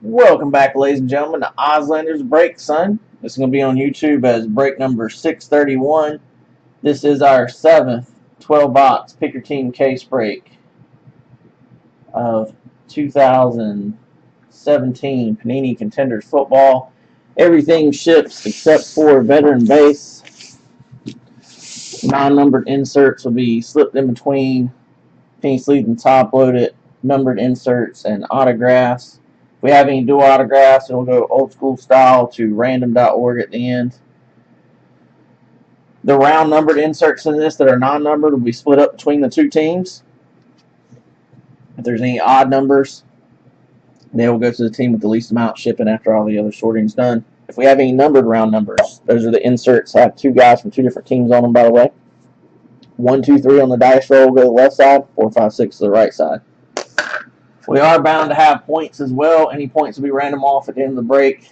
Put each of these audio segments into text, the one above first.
Welcome back, ladies and gentlemen, to Ozlander's Break, son. This is going to be on YouTube as break number 631. This is our seventh 12-box Pick Your Team case break of 2017 Panini Contenders football. Everything ships except for veteran base. Non-numbered inserts will be slipped in between penny sleeve and top-loaded numbered inserts and autographs. If we have any dual autographs, it'll go old school style to random.org at the end. The round numbered inserts in this that are non-numbered will be split up between the two teams. If there's any odd numbers, they will go to the team with the least amount shipping after all the other sorting's done. If we have any numbered round numbers, those are the inserts. Have two guys from two different teams on them, by the way. 1, 2, 3 on the dice roll will go to the left side, 4, 5, 6 to the right side. We are bound to have points as well. Any points will be random off at the end of the break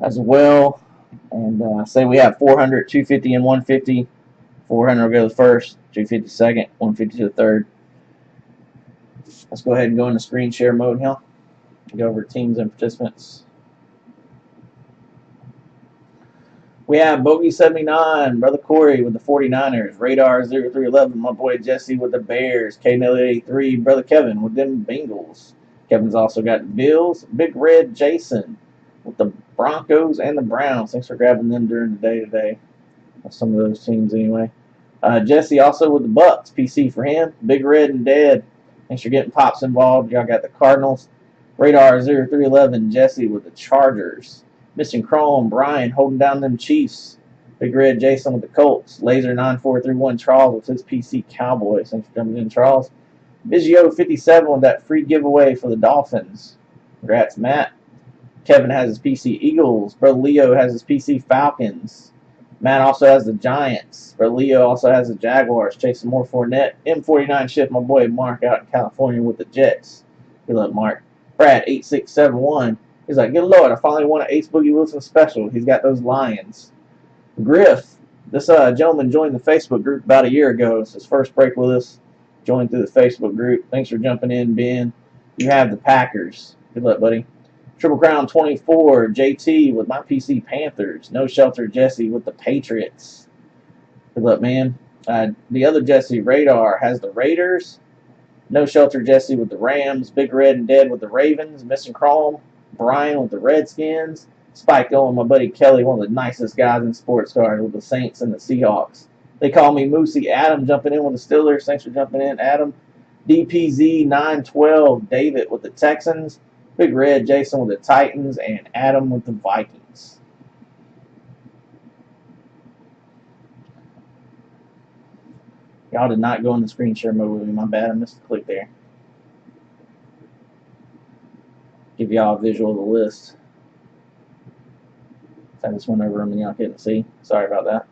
as well. And say we have 400, 250, and 150. 400 will go to the first, 250 second, 150 to the third. Let's go ahead and go into screen share mode here. Go over teams and participants. We have Bogey 79, Brother Corey with the 49ers, Radar 0311, my boy Jesse with the Bears, K-Nelly 83, Brother Kevin with them Bengals. Kevin's also got the Bills, Big Red Jason with the Broncos and the Browns. Thanks for grabbing them during the day today. Some of those teams anyway. Jesse also with the Bucks, PC for him, Big Red and Dead. Thanks for getting Pops involved. Y'all got the Cardinals, Radar 0311, Jesse with the Chargers. Missing Chrome, Brian holding down them Chiefs. Big Red Jason with the Colts. Laser 9431 Charles with his PC Cowboys. Thanks for coming in, Charles. Vizio 57 with that free giveaway for the Dolphins. Congrats, Matt. Kevin has his PC Eagles. Brother Leo has his PC Falcons. Matt also has the Giants. Brother Leo also has the Jaguars. Chasing more Fournette. M49 shift, my boy Mark out in California with the Jets. Good luck, Mark. Brad 8671. He's like, good Lord, I finally won an Ace Boogie Wilson special. He's got those Lions. Griff, this gentleman joined the Facebook group about a year ago. It's his first break with us. Joined through the Facebook group. Thanks for jumping in, Ben. You have the Packers. Good luck, buddy. Triple Crown 24, JT with my PC Panthers. No Shelter Jesse with the Patriots. Good luck, man. The other Jesse, Radar, has the Raiders. No Shelter Jesse with the Rams. Big Red and Dead with the Ravens. Missing Chrome, Brian with the Redskins. Spike Owen, my buddy Kelly, one of the nicest guys in sports cards with the Saints and the Seahawks. They call me Moosey. Adam jumping in with the Steelers. Thanks for jumping in, Adam. DPZ 912, David with the Texans. Big Red Jason with the Titans. And Adam with the Vikings. Y'all did not go in the screen share mode with me. My bad. I missed the click there. Give y'all a visual of the list. I just went over them and y'all couldn't see. Sorry about that.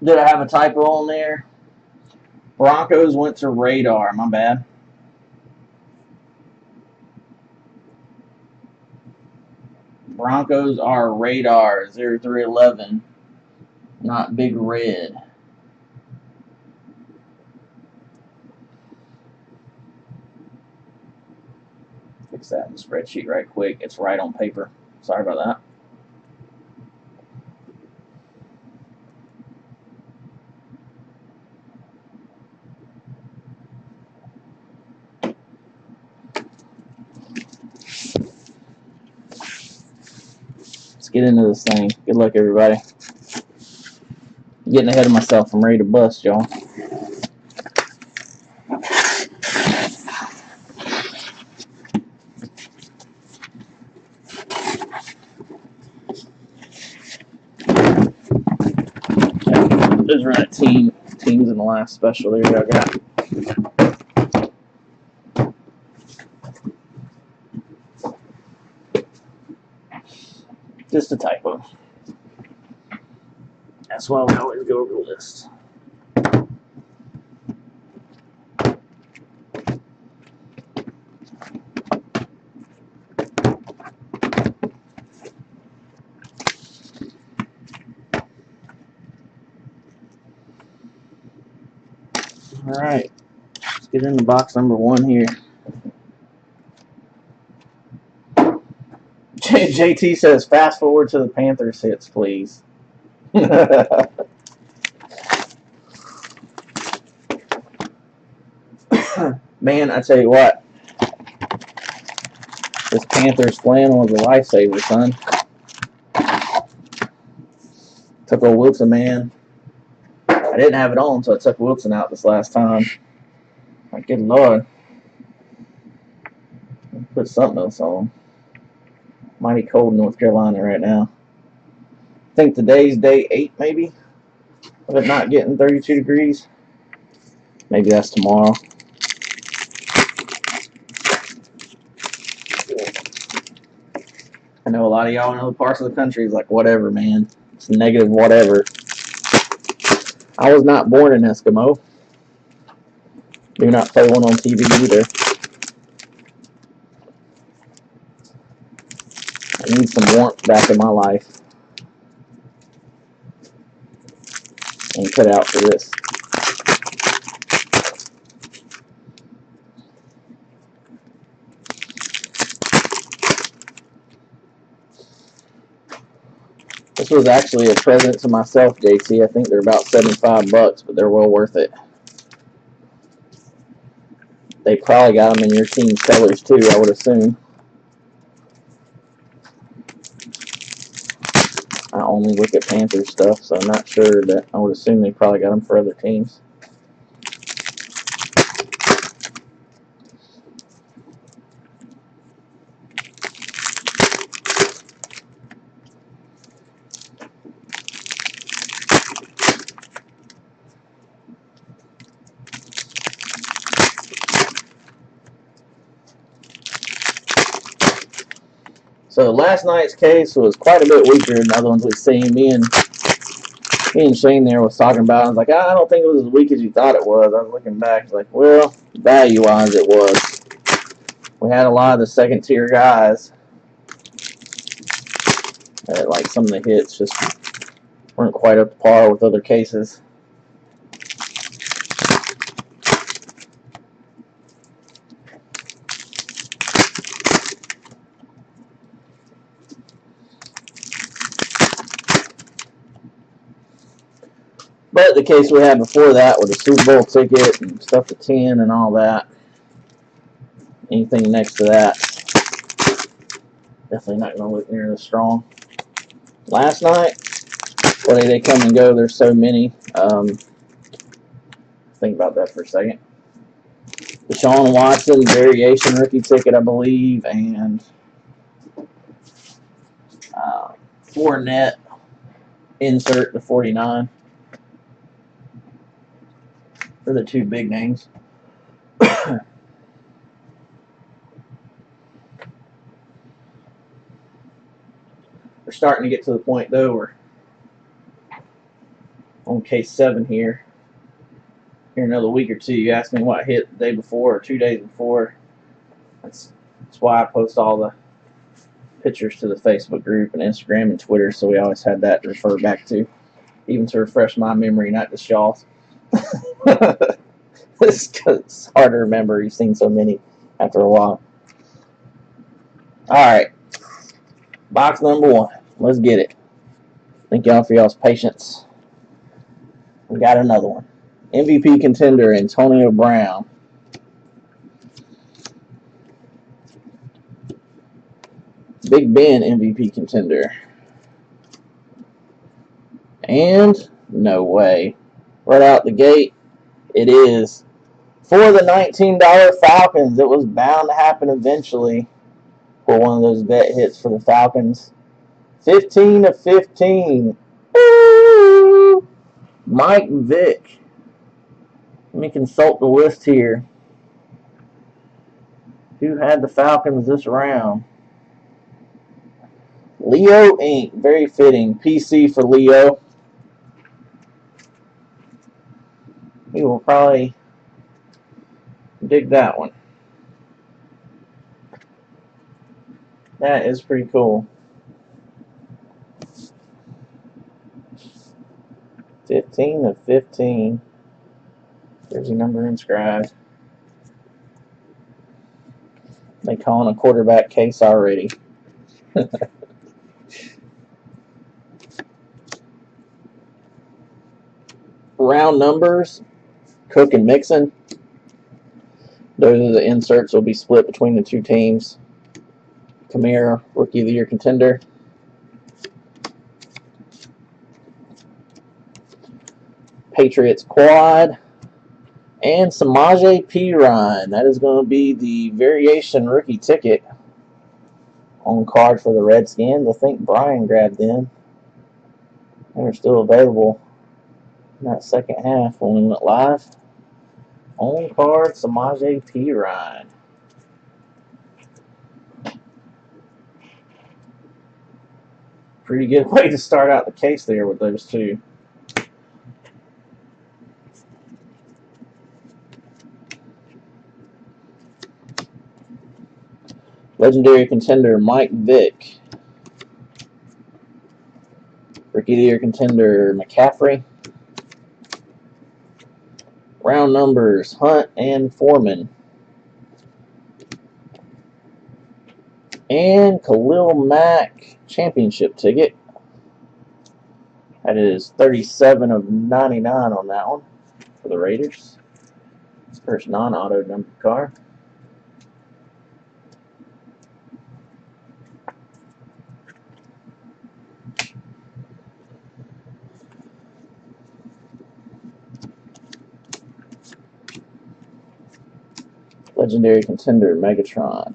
Did I have a typo on there? Broncos went to Radar. My bad. Broncos are Radar 0311. Not Big Red. Fix that in the spreadsheet right quick. It's right on paper. Sorry about that. Let's get into this thing. Good luck, everybody. Getting ahead of myself. I'm ready to bust, y'all. Those are at teams in the last special. There y'all got. Just a typo. That's why we always go over the list. Alright, let's get into box number 1 here. JT says, fast forward to the Panthers hits, please. Man, I tell you what, this Panthers flannel was a lifesaver, son. Took old Wilson, man. I didn't have it on, so I took Wilson out this last time. My good Lord. Put something else on. Mighty cold in North Carolina right now. I think today's day 8, maybe, of it not getting 32 degrees. Maybe that's tomorrow. I know a lot of y'all in other parts of the country is like, whatever, man. It's negative whatever. I was not born an Eskimo. Do not play one on TV either. I need some warmth back in my life. And cut out for this. This was actually a present to myself, JT. I think they're about $75, but they're well worth it. They probably got them in your team sellers too, I would assume. I only look at Panthers stuff, so I'm not sure, but I would assume they probably got them for other teams. So last night's case was quite a bit weaker than the other ones we've seen. Me and Shane there was talking about it. I was like, I don't think it was as weak as you thought it was. I was looking back, I was like, well, value-wise it was. We had a lot of the second-tier guys. Like some of the hits just weren't quite up to par with other cases. But the case we had before that with the Super Bowl ticket and stuff to 10 and all that, anything next to that, definitely not going to look near as strong. Last night, well, they come and go. There's so many. Think about that for a second. Deshaun Watson variation rookie ticket, I believe, and Fournette insert the 49 for the two big names. We're starting to get to the point, though, where on case 7 here in another week or two, you asked me what hit the day before or 2 days before. That's why I post all the pictures to the Facebook group and Instagram and Twitter, so we always had that to refer back to, even to refresh my memory, not just y'all's. It's hard to remember. You've seen so many after a while. Alright. Box number 1. Let's get it. Thank y'all for y'all's patience. We got another one. MVP contender Antonio Brown. Big Ben MVP contender. And no way. Right out the gate, it is for the $19 Falcons. It was bound to happen eventually for one of those bet hits for the Falcons. 15 of 15. Ooh. Mike Vick. Let me consult the list here. Who had the Falcons this round? Leo Inc. Very fitting. PC for Leo. He will probably dig that one. That is pretty cool. 15 of 15. Jersey number inscribed. They calling a quarterback case already. Round numbers, Cook and Mixon. Those are the inserts will be split between the two teams. Kamara, Rookie of the Year contender. Patriots quad. And Samaje Perine. That is going to be the variation rookie ticket on card for the Redskins. I think Brian grabbed them. They're still available in that second half when we went live. On card, Samaje Perine. Pretty good way to start out the case there with those two. Legendary contender Mike Vick. Rookie of the Year contender McCaffrey. Round numbers Hunt and Foreman. And Khalil Mack championship ticket. That is 37 of 99 on that one for the Raiders. It's first non-auto numbered card. Legendary contender Megatron.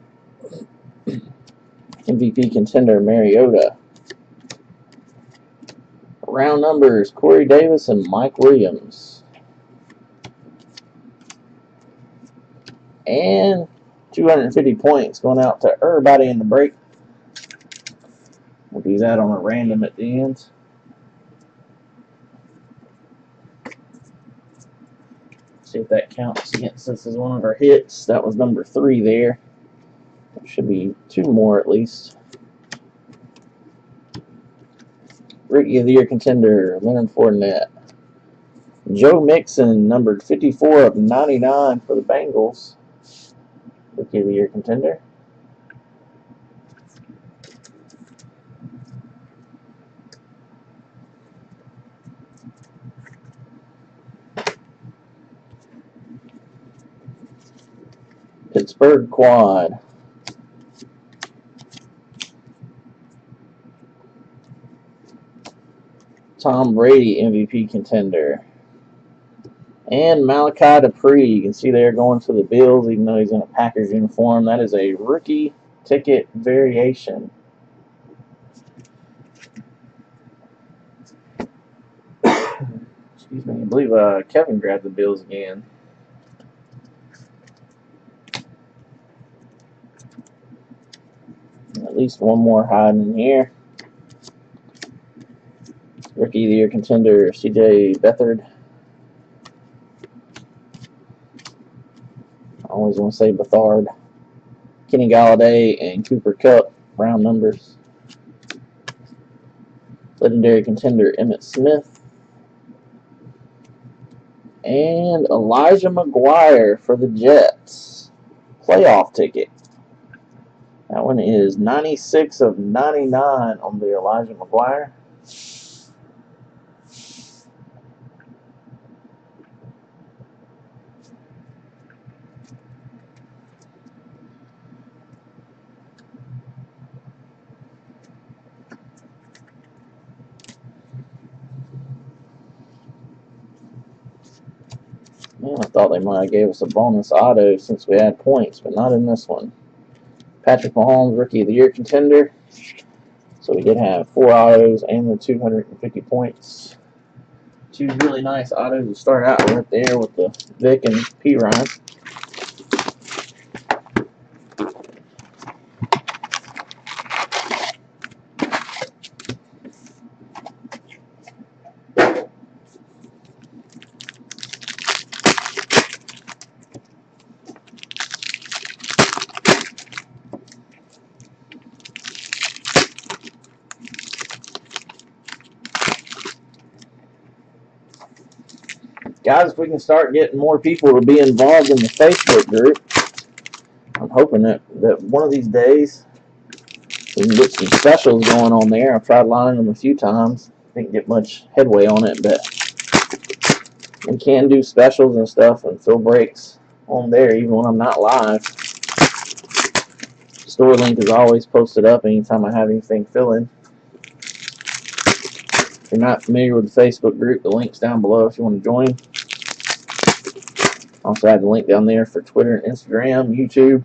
MVP contender Mariota. Round numbers Corey Davis and Mike Williams. And 250 points going out to everybody in the break. We'll do that on a random at the end. See if that counts against us as one of our hits. That was number 3 there. There should be 2 more at least. Rookie of the Year contender Leonard Fournette. Joe Mixon, numbered 54 of 99 for the Bengals. Rookie of the Year contender. Pittsburgh quad. Tom Brady, MVP contender. And Malachi Dupree. You can see they're going to the Bills, even though he's in a Packers uniform. That is a rookie ticket variation. Excuse me. I believe Kevin grabbed the Bills again. At least one more hiding in here. Rookie of the Year contender C.J. Beathard. I always want to say Beathard. Kenny Galladay and Cooper Kupp, round numbers. Legendary contender Emmitt Smith. And Elijah McGuire for the Jets. Playoff ticket. That one is 96 of 99 on the Elijah McGuire. Man, I thought they might have gave us a bonus auto since we had points, but not in this one. Patrick Mahomes, Rookie of the Year contender. So we did have 4 autos and the 250 points. 2 really nice autos to start out right there with the Vic and Perine. Guys, if we can start getting more people to be involved in the Facebook group, I'm hoping that one of these days we can get some specials going on there. I've tried lining them a few times. Didn't get much headway on it, but we can do specials and stuff and fill breaks on there even when I'm not live. Store link is always posted up anytime I have anything filling. If you're not familiar with the Facebook group, the link's down below if you want to join. Also have the link down there for Twitter and Instagram, YouTube.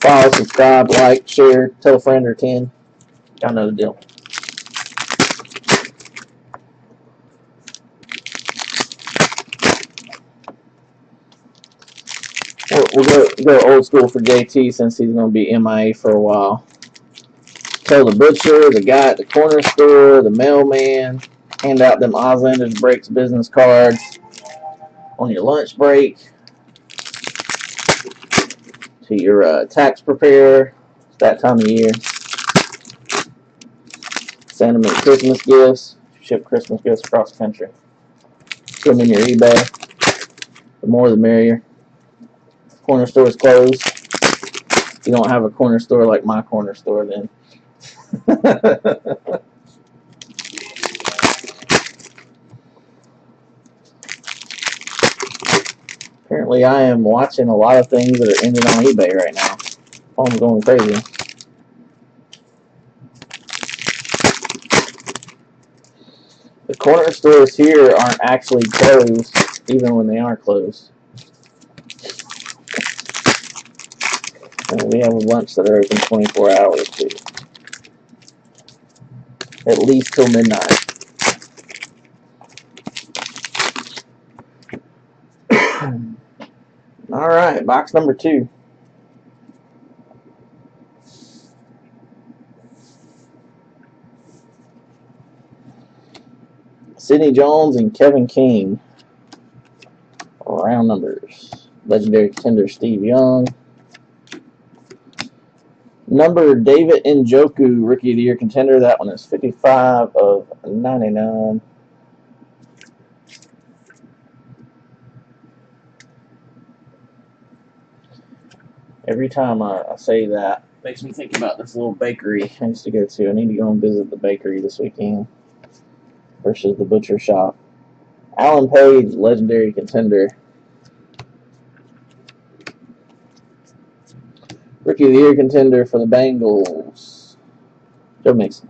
Follow, subscribe, like, share, tell a friend or 10. Y'all know the deal. We'll go old school for JT since he's going to be MIA for a while. Tell the butcher, the guy at the corner store, the mailman, hand out them Auslanders Breaks business cards on your lunch break. To your tax preparer. It's that time of year. Send them in Christmas gifts. Ship Christmas gifts across the country. Put them in your eBay. The more the merrier. Corner store is closed. If you don't have a corner store like my corner store, then apparently I am watching a lot of things that are ending on eBay right now. I'm going crazy. The corner stores here aren't actually closed, even when they are closed. And we have a bunch that are open 24 hours too. At least till midnight. Alright, box number 2. Sidney Jones and Kevin King. Round numbers. Legendary contender Steve Young. Number David Njoku, Rookie of the Year contender. That one is 55 of 99. Every time I say that, it makes me think about this little bakery I used to go to. I need to go and visit the bakery this weekend versus the butcher shop. Alan Page, legendary contender. Rookie of the Year contender for the Bengals, Joe Mixon.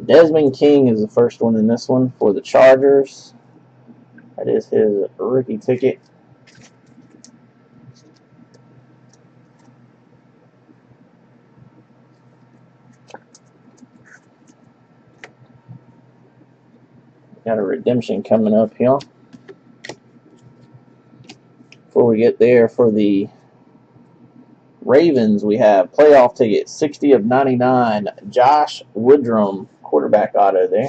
Desmond King is the first one in this one for the Chargers. That is his rookie ticket. Got a redemption coming up here. Before we get there, for the Ravens, we have playoff ticket, 60 of 99. Josh Woodrum, quarterback auto there.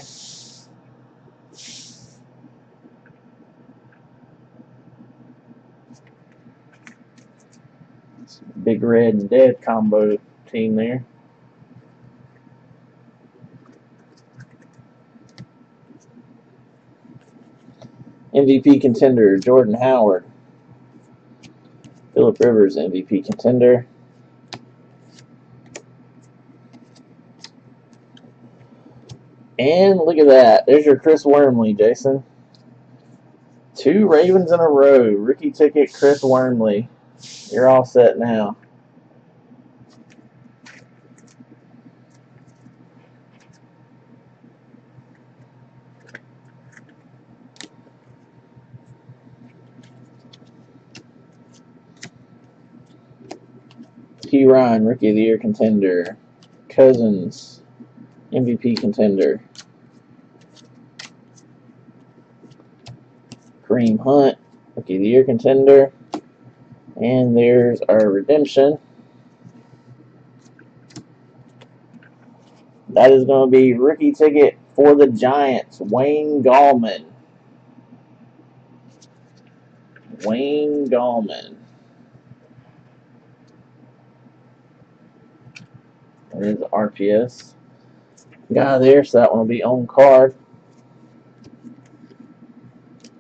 Big red and dead combo team there. MVP contender, Jordan Howard. Phillip Rivers, MVP contender. And look at that. There's your Chris Wormley, Jason. 2 Ravens in a row. Rookie ticket, Chris Wormley. You're all set now. P. Ryan, Rookie of the Year contender. Cousins, MVP contender. Kareem Hunt, Rookie of the Year contender. And there's our redemption. That is going to be rookie ticket for the Giants, Wayne Gallman. Wayne Gallman. That is RPS. guy there, so that one will be on card.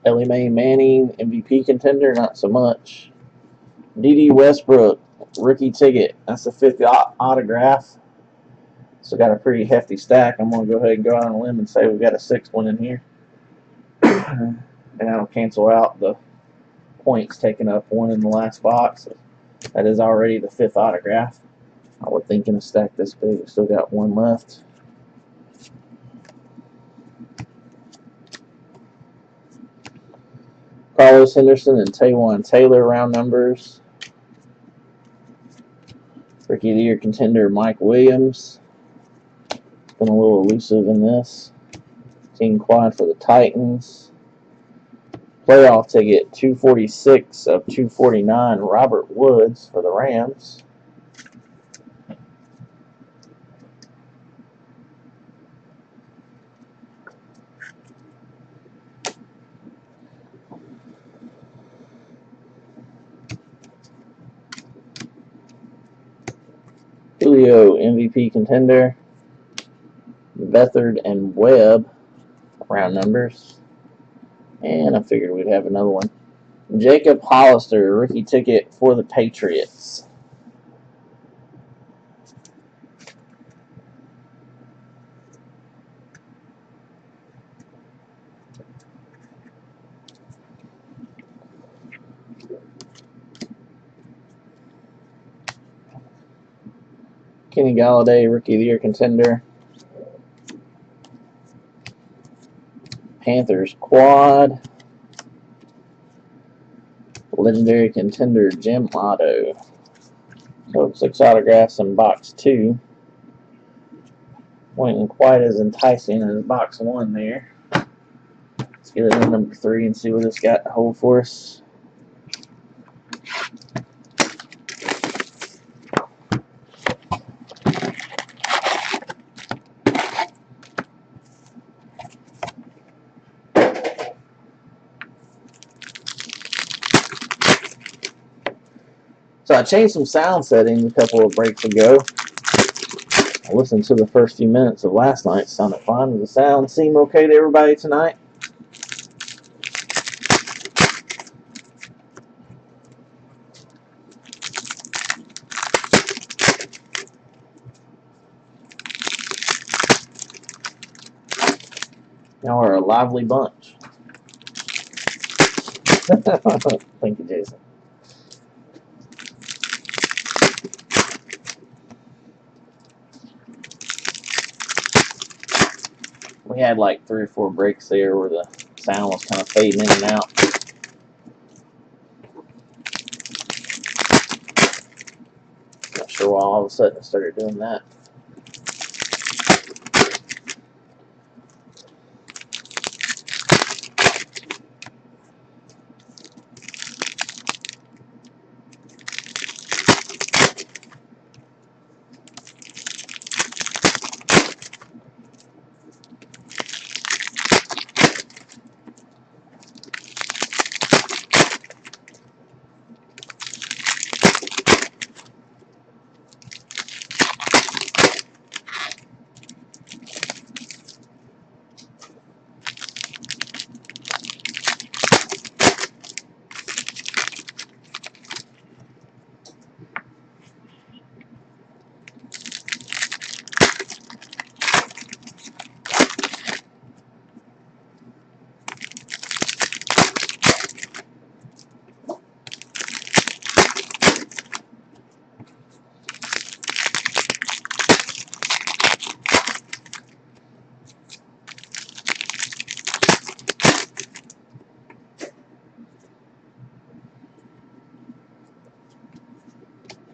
Ellie Mae Manning, MVP contender, not so much. D.D. Westbrook, rookie ticket. That's the 5th autograph. So got a pretty hefty stack. I'm going to go ahead and go out on a limb and say we've got a 6th one in here. And that'll cancel out the points taking up one in the last box. That is already the 5th autograph. I would think in a stack this big, we still got one left. Carlos Henderson and Taywan Taylor round numbers. Rookie of the Year contender Mike Williams. Been a little elusive in this. Team quad for the Titans. Playoff ticket 246 of 249 Robert Woods for the Rams. Julio MVP contender. Beathard and Webb round numbers. And I figured we'd have another one. Jacob Hollister, rookie ticket for the Patriots. Kenny Galladay, rookie of the year contender. Panthers quad. Legendary contender Jim Otto. So 6 autographs in box 2. Wasn't quite as enticing as box 1 there. Let's get it in number 3 and see what it's got to hold for us. So I changed some sound settings a couple of breaks ago. I listened to the first few minutes of last night. It sounded fine. Does the sound seem okay to everybody tonight? Y'all are a lively bunch. Thank you, Jason. We had like 3 or 4 breaks there where the sound was kind of fading in and out. Not sure why all of a sudden it started doing that.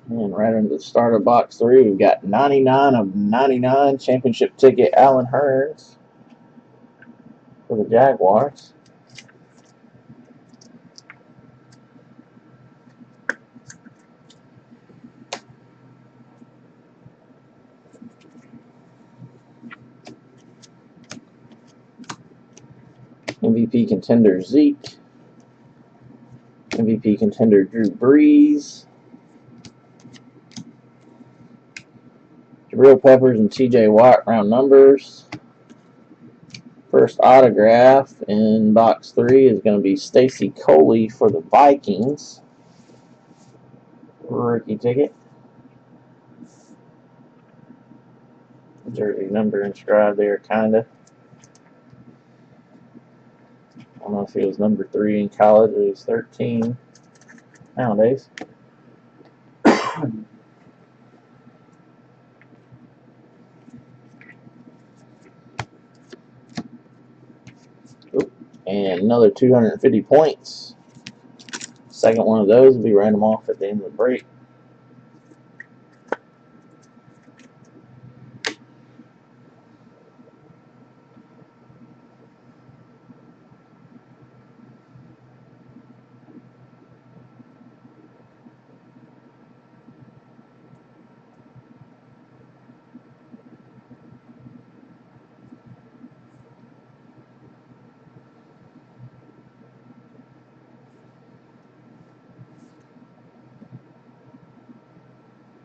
And right into the start of box 3, we've got 99 of 99 championship ticket Allen Hurns for the Jaguars. MVP contender Zeke. MVP contender Drew Brees. Real Peppers and TJ Watt round numbers. First autograph in box 3 is going to be Stacy Coley for the Vikings. Rookie ticket. Jersey number inscribed there, kinda. I don't know if he was number 3 in college or he's 13 nowadays. And another 250 points. Second one of those will be random off at the end of the break.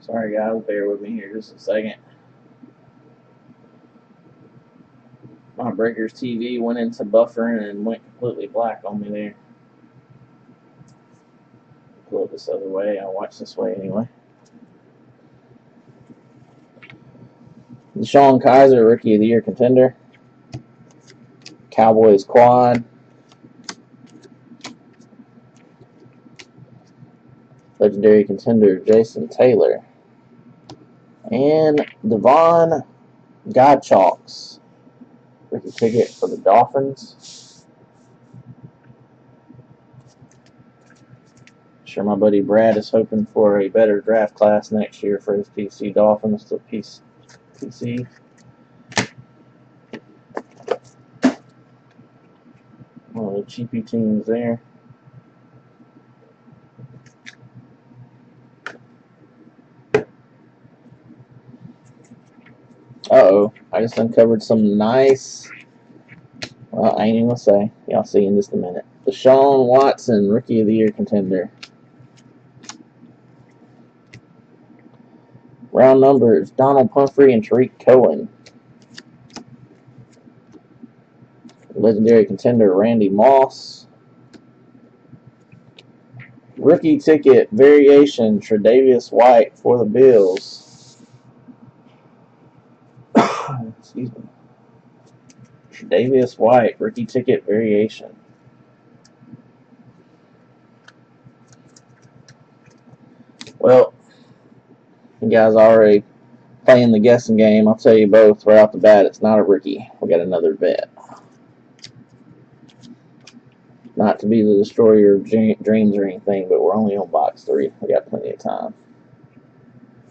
Sorry guys, bear with me here just a second. My Breakers TV went into buffering and went completely black on me there. Pull it this other way. I'll watch this way anyway. Deshaun Kaiser, Rookie of the Year contender. Cowboys quad. Legendary contender Jason Taylor. And Devon Godchalks, rookie ticket for the Dolphins. Sure, my buddy Brad is hoping for a better draft class next year for his PC Dolphins to PC. One of the cheapy teams there. Uh-oh, I just uncovered some nice, well, I ain't even gonna say. Y'all see in just a minute. Deshaun Watson, Rookie of the Year contender. Round numbers, Donald Pumphrey and Tariq Cohen. Legendary contender, Randy Moss. Rookie ticket, variation, Tre'Davious White for the Bills. Excuse me. Tre'Davious White, rookie ticket, variation. Well, you guys already playing the guessing game. I'll tell you both right off the bat, it's not a rookie. We got another vet. Not to be the destroyer of dreams or anything, but we're only on box 3. We got plenty of time.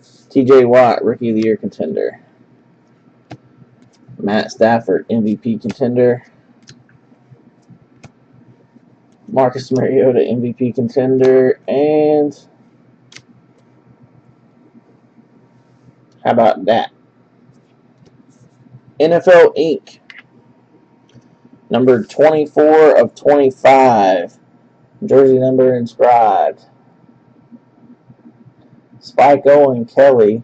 TJ Watt, Rookie of the Year contender. Matt Stafford, MVP contender. Marcus Mariota, MVP contender. And how about that? NFL Inc. Number 24 of 25. Jersey number inscribed. Spike Owen Kelly.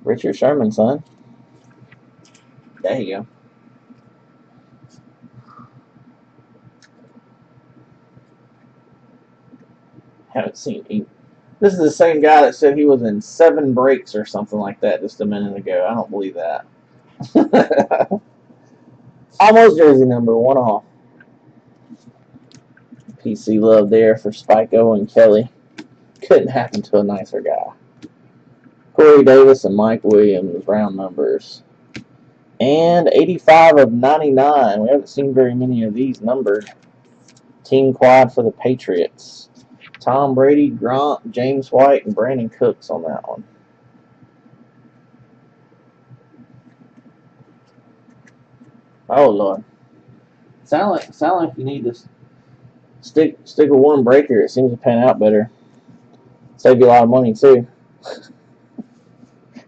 Richard Sherman, son. There you go. Haven't seen him. This is the same guy that said he was in 7 breaks or something like that just a minute ago. I don't believe that. Almost jersey number, 1 off. PC love there for Spike Owen Kelly. Couldn't happen to a nicer guy. Corey Davis and Mike Williams, round numbers. And 85 of 99. We haven't seen very many of these numbered. Team quad for the Patriots. Tom Brady, Gronk, James White, and Brandon Cooks on that one. Oh, Lord. Sound like you need to stick with one breaker. It seems to pan out better. Save you a lot of money, too.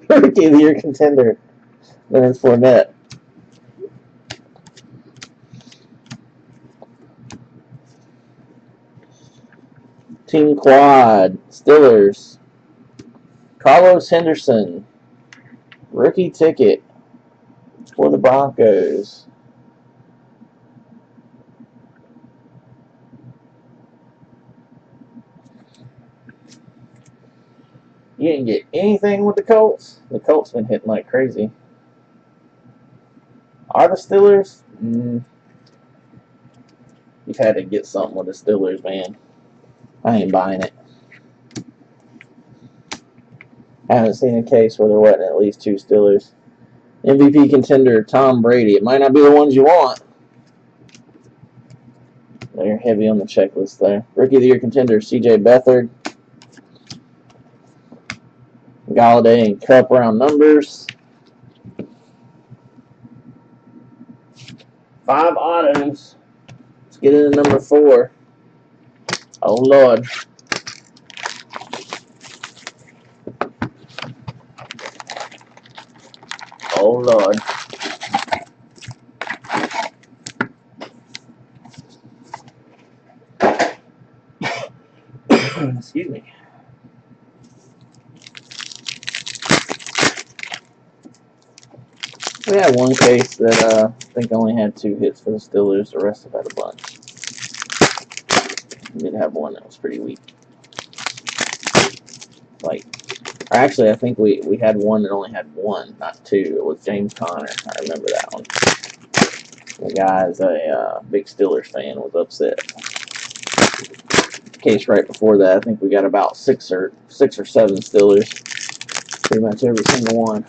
Rookie of the Year contender, Leonard Fournette. Team Quad, Steelers. Carlos Henderson, rookie ticket for the Broncos. You didn't get anything with the Colts? The Colts been hitting like crazy. Are the Steelers? You've had to get something with the Steelers, man. I ain't buying it. I haven't seen a case where there wasn't at least 2 Steelers. MVP contender, Tom Brady. It might not be the ones you want. They're heavy on the checklist there. Rookie of the Year contender, CJ Beathard. Galladay and Cup round numbers. 5 autos. Let's get into number 4. Oh, Lord. Oh, Lord. Excuse me. We had one case that I think only had 2 hits for the Steelers. The rest have had a bunch. We did have one that was pretty weak. Actually, I think we had one that only had 1, not 2. It was James Conner. I remember that one. The guy's a big Steelers fan, was upset. Case right before that, I think we got about 6 or 7 Steelers. Pretty much every single one.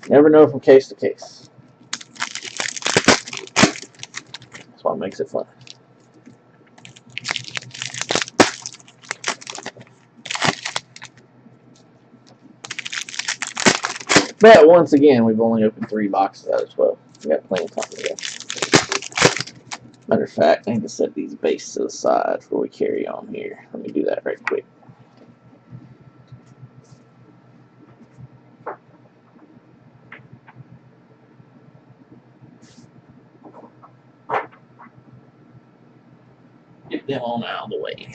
Never know from case to case. That's what makes it fun. But once again, we've only opened 3 boxes out of 12. We got plenty of time to go. Matter of fact, I need to set these bases to the side before we carry on here. Let me do that right quick. Get them on out of the way.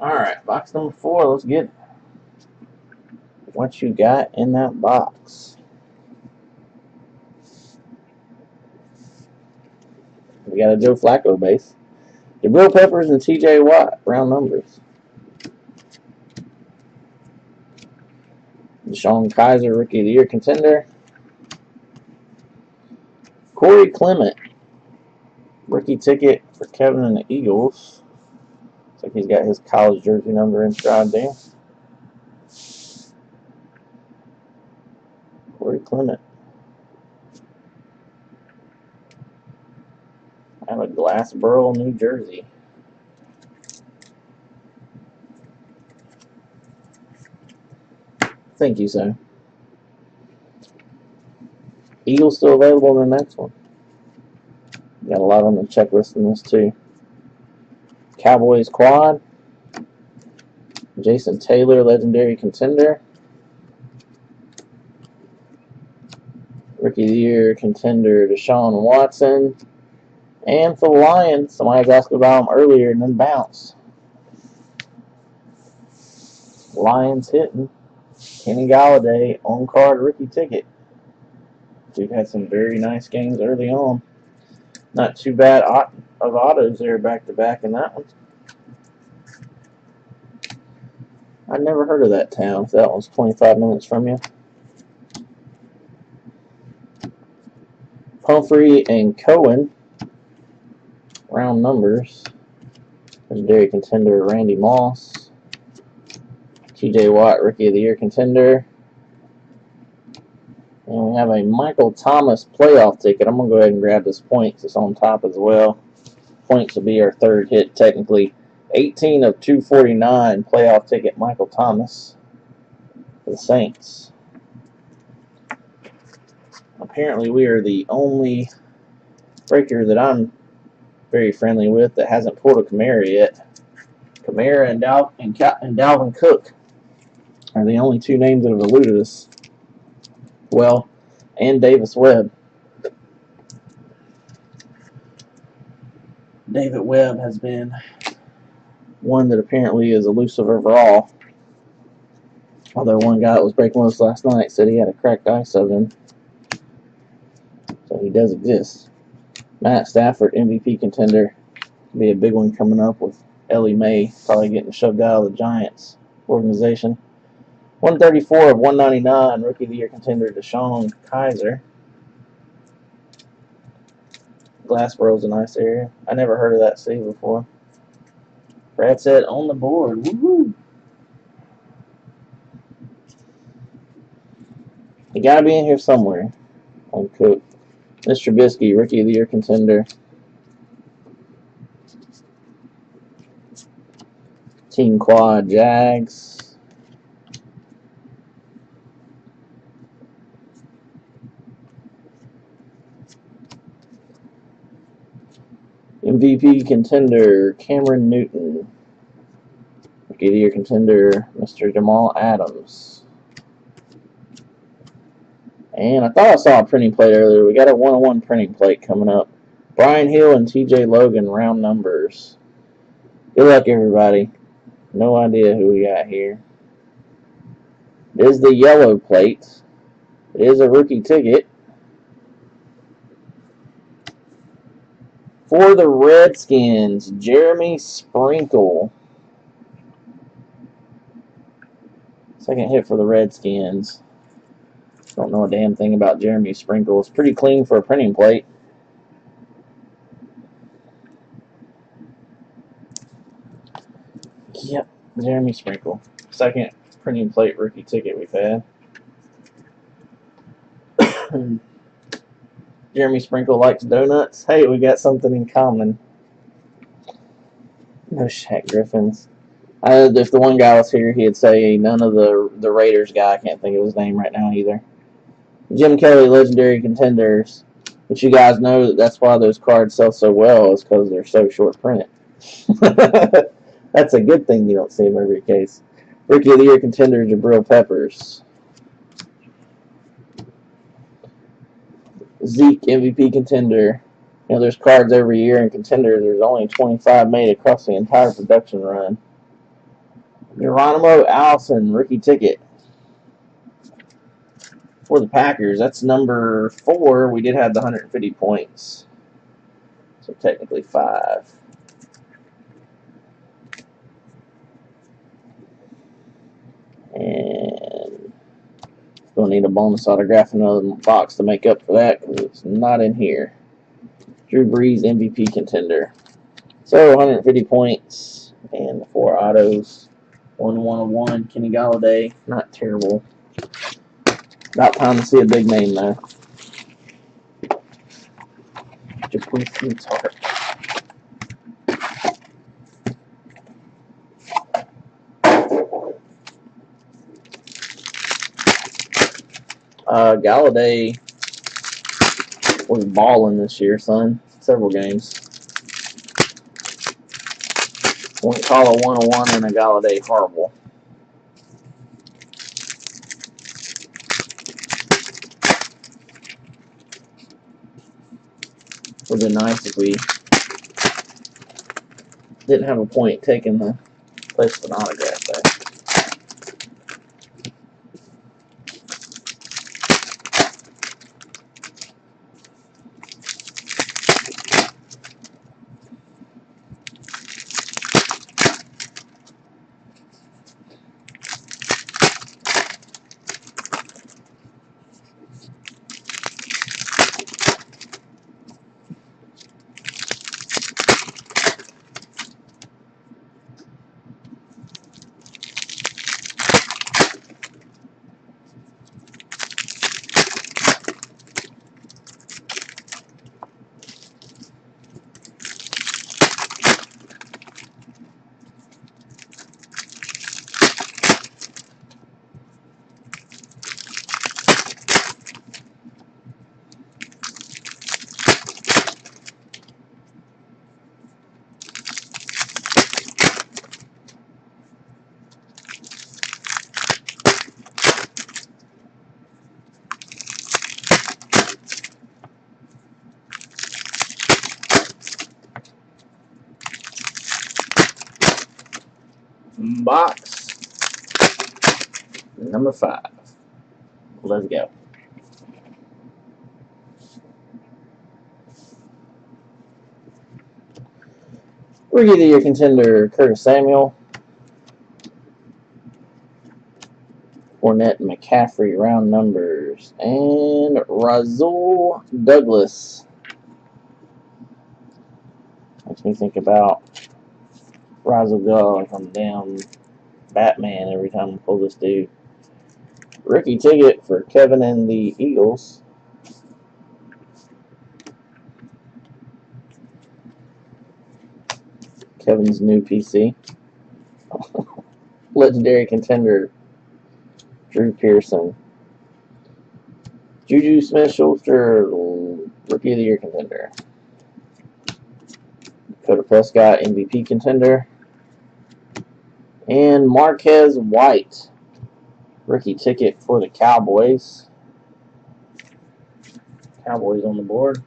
Alright, box number 4. Let's get what you got in that box. We got a Joe Flacco base. Jabril Peppers and TJ Watt, round numbers. Deshaun Kaiser, Rookie of the Year contender. Corey Clement, rookie ticket for Kevin and the Eagles. Looks like he's got his college jersey number inscribed there. Corey Clement. I have a Glassboro, New Jersey. Thank you, sir. Eagles still available in the next one. Got a lot on the checklist in this too. Cowboys quad. Jason Taylor, legendary contender. Rookie of the Year contender Deshaun Watson. And for the Lions, somebody was asking about him earlier and then bounced. Lions hitting. Kenny Galladay, on-card rookie ticket. Dude had some very nice games early on. Not too bad of autos there back-to-back in that one. I never heard of that town. That one's 25 minutes from you. Pumphrey and Cohen. Round numbers. Legendary contender Randy Moss. TJ Watt, Rookie of the Year contender. And we have a Michael Thomas playoff ticket. I'm going to go ahead and grab this points. It's on top as well. Points will be our third hit technically. 18 of 249 playoff ticket Michael Thomas for the Saints. Apparently we are the only breaker that I'm very friendly with that hasn't pulled a Kamara yet. Kamara and Dalvin Cook are the only two names that have eluded us. Well, and Davis Webb. David Webb has been one that apparently is elusive overall. Although one guy that was breaking loose last night said he had a cracked ice of him. So he does exist. Matt Stafford, MVP contender. Be a big one coming up with Ellie Mae probably getting shoved out of the Giants organization. 134 of 199, Rookie of the Year contender Deshaun Kaiser. Glassboro's a nice area. I never heard of that city before. Brad said on the board. Woohoo! You gotta be in here somewhere. On Cook. Mr. Trubisky, Rookie of the Year contender. Team Quad Jags. MVP contender Cameron Newton. Rookie of the Year contender Mr. Jamal Adams. And I thought I saw a printing plate earlier. We got a 101 printing plate coming up. Brian Hill and TJ Logan, round numbers. Good luck, everybody. No idea who we got here. It is the yellow plate. It is a rookie ticket. For the Redskins, Jeremy Sprinkle. Second hit for the Redskins. Don't know a damn thing about Jeremy Sprinkle. It's pretty clean for a printing plate. Yep, Jeremy Sprinkle. Second printing plate rookie ticket we've had. Jeremy Sprinkle likes donuts. Hey, we got something in common. No Shaq Griffins. If the one guy was here, he'd say none of the Raiders guy. I can't think of his name right now either. Jim Kelly, Legendary Contenders. But you guys know that's why those cards sell so well is because they're so short printed. That's a good thing you don't see them every case. Rookie of the Year contender Jabril Peppers. Zeke MVP contender. You know, there's cards every year in contenders. There's only 25 made across the entire production run. Geronimo Allison rookie ticket for the Packers. That's number 4. We did have the 150 points. So technically 5. And we'll need a bonus autograph in another box to make up for that because it's not in here. Drew Brees MVP contender. So 150 points and 4 autos. 101. Kenny Galladay. Not terrible. About time to see a big name though. Jaquizzi Tart. Galladay was balling this year, son. Several games. Wouldn't call a 101 and a Galladay horrible. Would have been nice if we didn't have a point taking the place of an autograph there. box number 5. Let's go. Rookie of the Year contender Curtis Samuel. Fournette and McCaffrey round numbers. And Rasul Douglas. Makes me think about Rasul Douglas from damn Batman every time I pull this dude. Rookie ticket for Kevin and the Eagles. Kevin's new PC. Legendary contender Drew Pearson. Juju Smith-Schuster, Rookie of the Year contender. Dakota Prescott, MVP contender. And Marquez White, rookie ticket for the Cowboys. Cowboys on the board.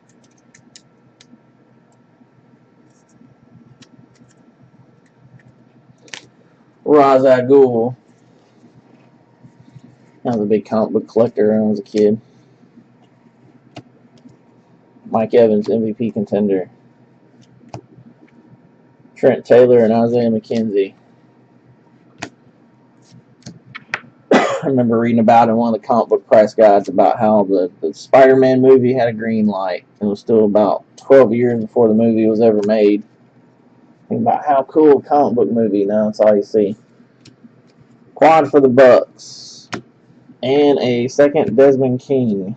Ra's al Ghul. I was a big comic book collector when I was a kid. Mike Evans, MVP contender. Trent Taylor and Isaiah McKenzie. I remember reading about in one of the comic book price guides about how the Spider-Man movie had a green light. It was still about 12 years before the movie was ever made. Think about how cool a comic book movie, now that's all you see. Quad for the Bucks. And a second Desmond King.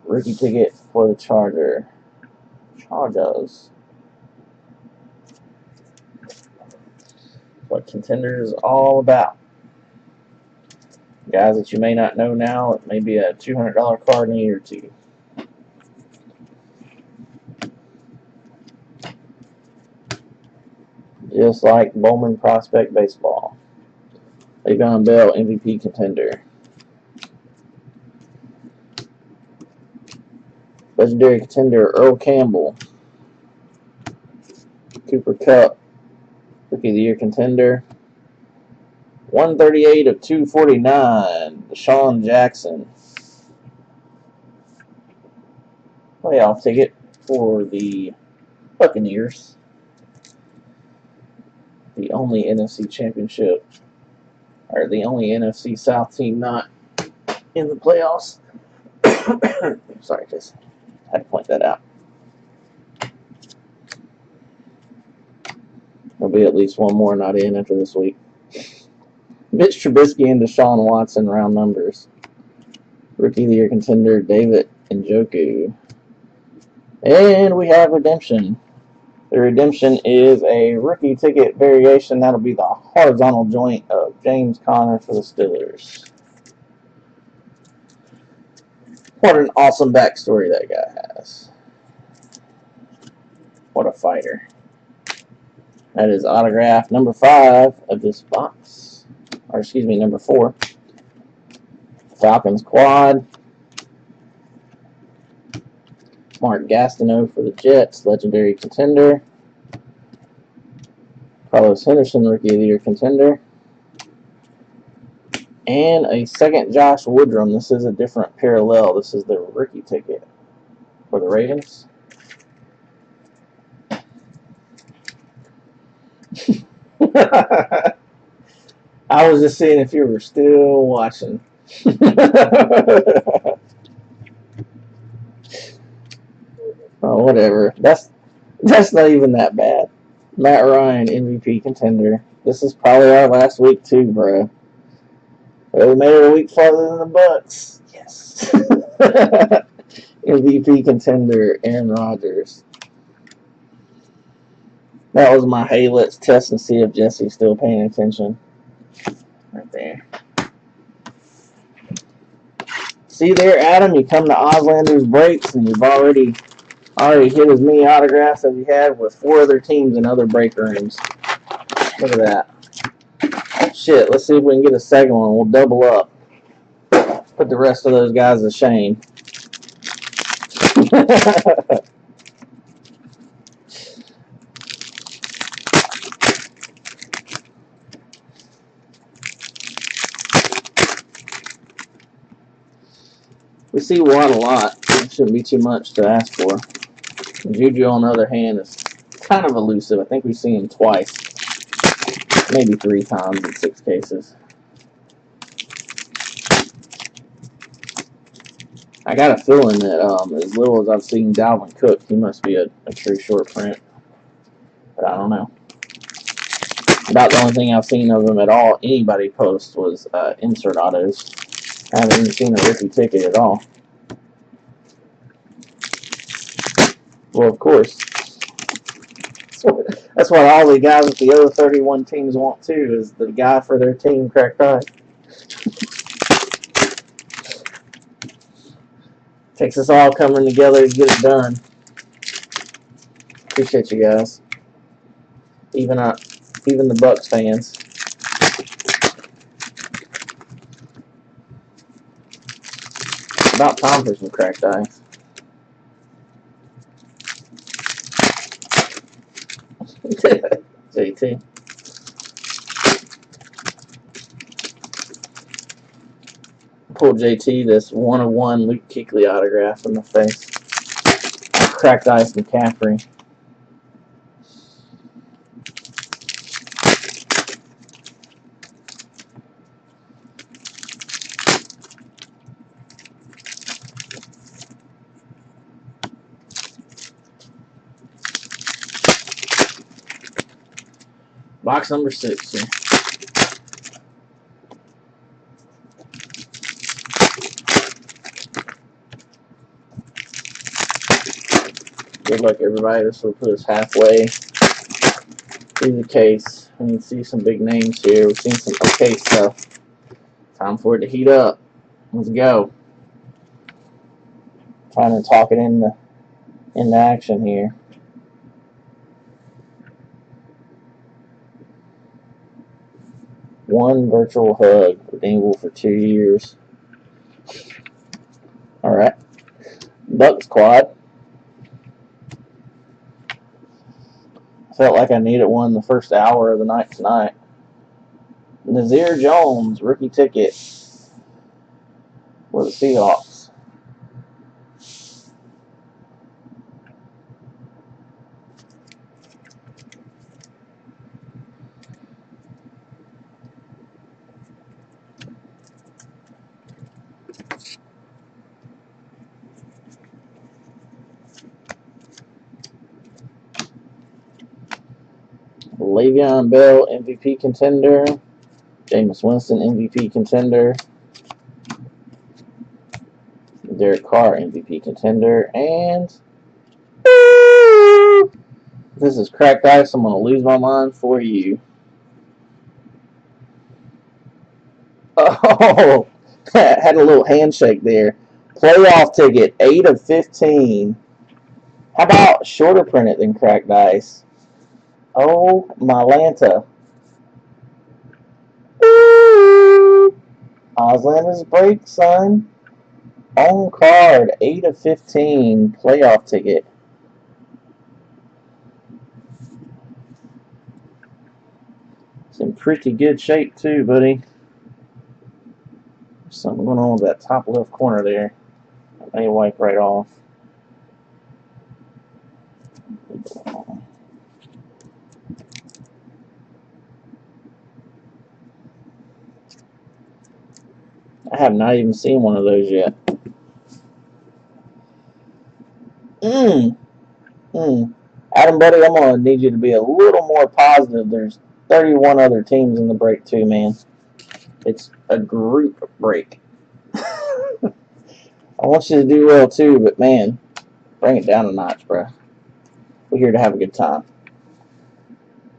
Rookie ticket for the Chargers. What Contenders is all about. Guys that you may not know now, it may be a $200 card in a year or two. Just like Bowman Prospect Baseball. Le'Veon Bell, MVP contender. Legendary contender Earl Campbell. Cooper Kupp, Rookie of the Year contender. 138 of 249, Deshaun Jackson. Playoff ticket for the Buccaneers. The only NFC championship, or the only NFC South team not in the playoffs. Sorry, just had to point that out. There'll be at least one more not in after this week. Mitch Trubisky and Deshaun Watson round numbers. Rookie of the Year contender David Njoku. And we have redemption. The redemption is a rookie ticket variation. That'll be the horizontal joint of James Conner for the Steelers. What an awesome backstory that guy has. What a fighter. That is autograph number 5 of this box. Or excuse me, number 4. Falcons quad. Mark Gastineau for the Jets, legendary contender. Carlos Henderson, Rookie of the Year contender. And a second Josh Woodrum. This is a different parallel. This is the rookie ticket for the Ravens. I was just seeing if you were still watching. Oh, whatever. That's not even that bad. Matt Ryan, MVP contender. This is probably our last week too, bro. Well, we made it a week farther than the Bucks. Yes. MVP contender Aaron Rodgers. That was my hey, let's test and see if Jesse's still paying attention. Right there. See there, Adam, you come to Auslander's Breaks and you've already hit as many autographs as you had with 4 other teams in other break rooms. Look at that. Shit, let's see if we can get a second one. We'll double up. Put the rest of those guys to shame. We see Watt a lot. It shouldn't be too much to ask for. Juju, on the other hand, is kind of elusive. I think we've seen him twice, maybe 3 times in 6 cases. I got a feeling that as little as I've seen Dalvin Cook, he must be a true short print. But I don't know. About the only thing I've seen of him at all, anybody post, was insert autos. I haven't even seen a rookie ticket at all. Well, of course. That's what all the guys with the other 31 teams want too, is the guy for their team cracked eye. Takes us all coming together to get it done. Appreciate you guys. Even the Bucks fans. About time for some cracked eyes. JT. Pull JT this 1/1 Luke Kuechly autograph in the face. Cracked ice McCaffrey. Box number 6 here. Good luck, everybody. This will put us halfway through the case. We can see some big names here. We've seen some okay stuff. Time for it to heat up. Let's go. Trying to talk it into action here. One virtual hug, redeemable for 2 years. All right. Bucks quad. Felt like I needed one the first hour of the night tonight. Nazir Jones, rookie ticket for the Seahawks. Le'Veon Bell, MVP contender. Jameis Winston, MVP contender. Derek Carr, MVP contender. And this is cracked ice. I'm going to lose my mind for you. Oh, had a little handshake there. Playoff ticket, 8/15. How about shorter printed than cracked ice? Oh, my Lanta. Auslander's break, son. On card, 8/15 playoff ticket. It's in pretty good shape too, buddy. There's something going on with that top left corner there. I may wipe right off. I have not even seen one of those yet. Adam, buddy, I'm going to need you to be a little more positive. There's 31 other teams in the break, too, man. It's a group break. I want you to do well, too, but, man, bring it down a notch, bro. We're here to have a good time.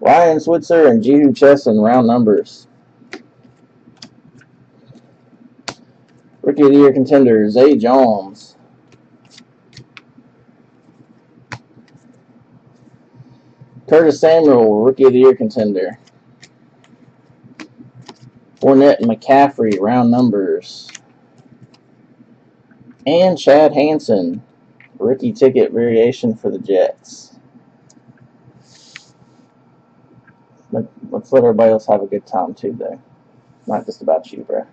Ryan Switzer and Jehu Chesson, round numbers. Rookie of the Year contender, Zay Jones. Curtis Samuel, Rookie of the Year contender. Fournette and McCaffrey, round numbers. And Chad Hansen, rookie ticket variation for the Jets. Let's let everybody else have a good time too, though. Not just about you, bro.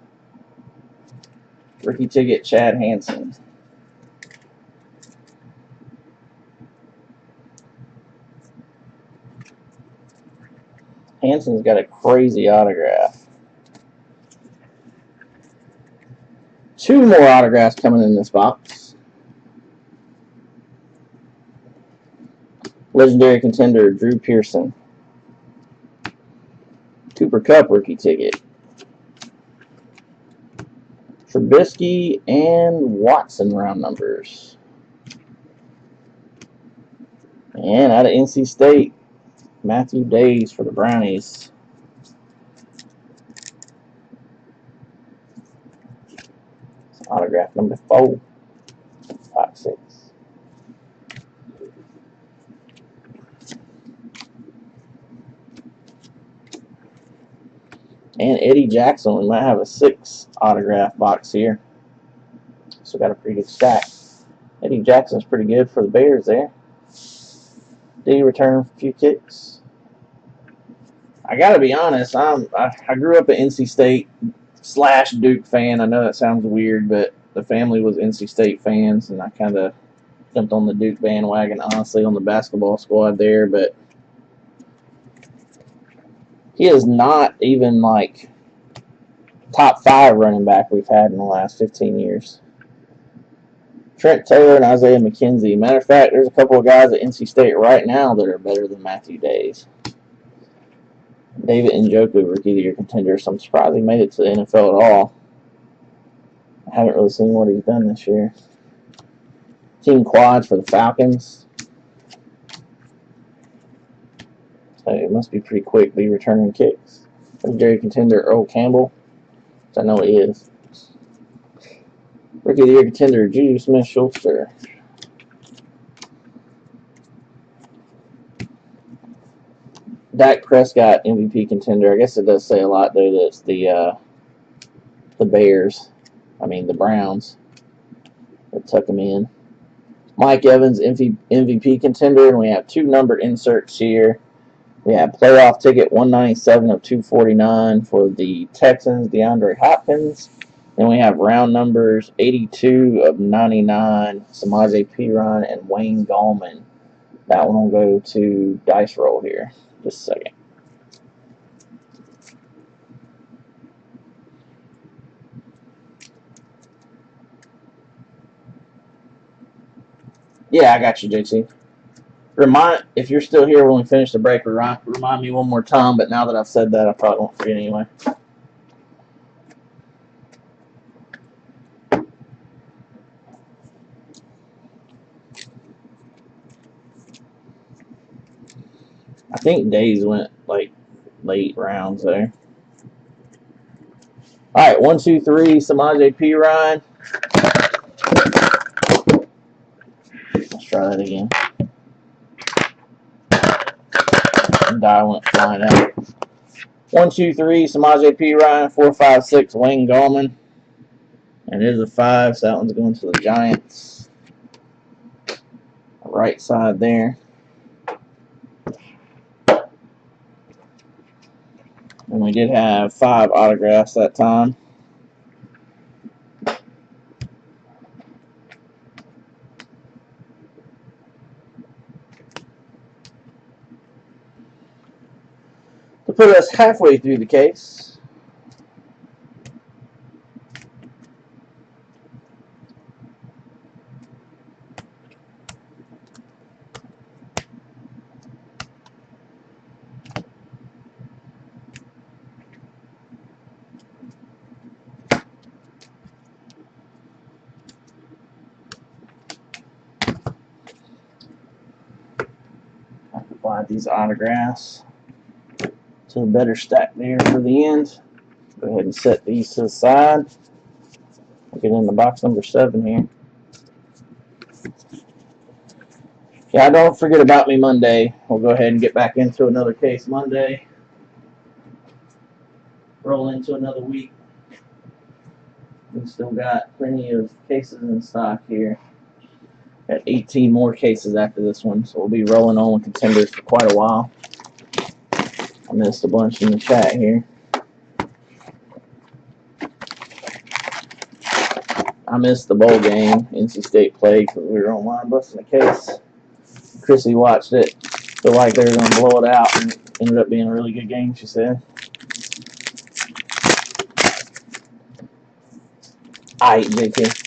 Rookie ticket, Chad Hansen. Hansen's got a crazy autograph. 2 more autographs coming in this box. Legendary contender, Drew Pearson. Cooper Kupp rookie ticket. Trubisky and Watson round numbers. And out of NC State, Matthew Days for the Brownies. Autograph number 4. Box 6. And Eddie Jackson, we might have a 6 autograph box here. So got a pretty good stack. Eddie Jackson's pretty good for the Bears there. Did he return a few kicks? I gotta be honest, I grew up an NC State / Duke fan. I know that sounds weird, but the family was NC State fans, and I kind of jumped on the Duke bandwagon, honestly, on the basketball squad there, but he is not even like top 5 running back we've had in the last 15 years. Trent Taylor and Isaiah McKenzie. Matter of fact, there's a couple of guys at NC State right now that are better than Matthew Days. David Njoku, rookie of the year contender. So I'm surprised he made it to the NFL at all. I haven't really seen what he's done this year. Team quads for the Falcons. So it must be pretty quick, be returning kicks. Legendary contender Earl Campbell, which I know he is. Rookie of the year contender Juju Smith-Schuster. Dak Prescott MVP contender. I guess it does say a lot though that it's the Bears. I mean the Browns that tuck him in. Mike Evans MVP contender, and we have 2 numbered inserts here. We have playoff ticket 197 of 249 for the Texans, DeAndre Hopkins. Then we have round numbers 82 of 99, Samaje Perine and Wayne Gallman. That one will go to Dice Roll here. Just a second. Yeah, I got you, JT. If you're still here when we finish the break, remind me one more time, but now that I've said that, I probably won't forget anyway. I think Days went like late rounds there. All right, 1, 2, 3, Samaje Perine. Let's try that again. Die went flying out. 1, 2, 3, Samaje Perine. 4, 5, 6, Wayne Gallman. And there's a 5, so that one's going to the Giants. Right side there. And we did have 5 autographs that time. To put us halfway through the case, I can apply these autographs to a better stack there for the end. Go ahead and set these to the side. We'll get into box number 7 here. Yeah, don't forget about me Monday. We'll go ahead and get back into another case Monday. Roll into another week. We've still got plenty of cases in stock here. Got 18 more cases after this one, so we'll be rolling on with Contenders for quite a while. I missed a bunch in the chat here. I missed the bowl game. NC State played because we were online busting the case. Chrissy watched it. Felt like they were going to blow it out, and it ended up being a really good game, she said. All right, JT.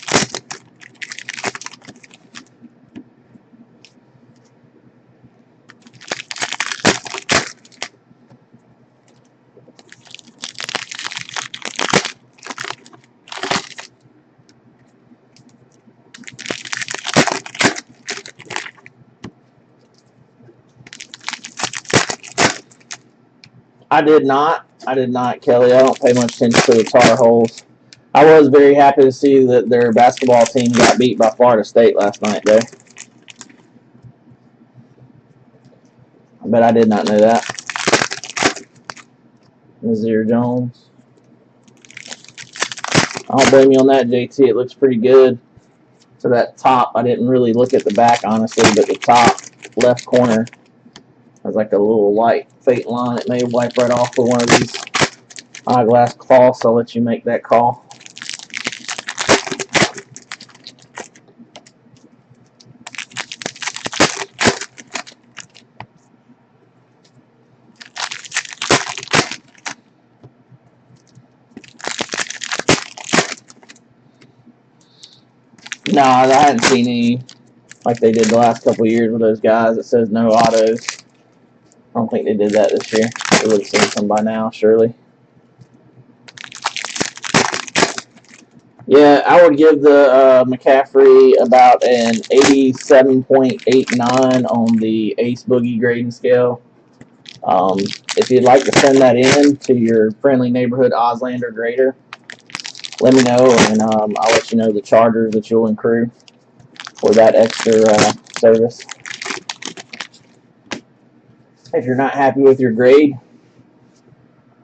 I did not, Kelly. I don't pay much attention to the Tar Heels. I was very happy to see that their basketball team got beat by Florida State last night, though. But I did not know that. Nazir Jones. I don't blame you on that, JT. It looks pretty good. So that top, I didn't really look at the back, honestly, but the top left corner has like a little light faint line. It may wipe right off with one of these eyeglass cloths. I'll let you make that call. No, I hadn't seen any like they did the last couple of years with those guys. It says no autos. I don't think they did that this year. We would have seen some by now, surely. Yeah, I would give the McCaffrey about an 87.89 on the Ace Boogie grading scale. If you'd like to send that in to your friendly neighborhood Auslander grader, let me know, and I'll let you know the charges that you'll accrue for that extra service. If you're not happy with your grade,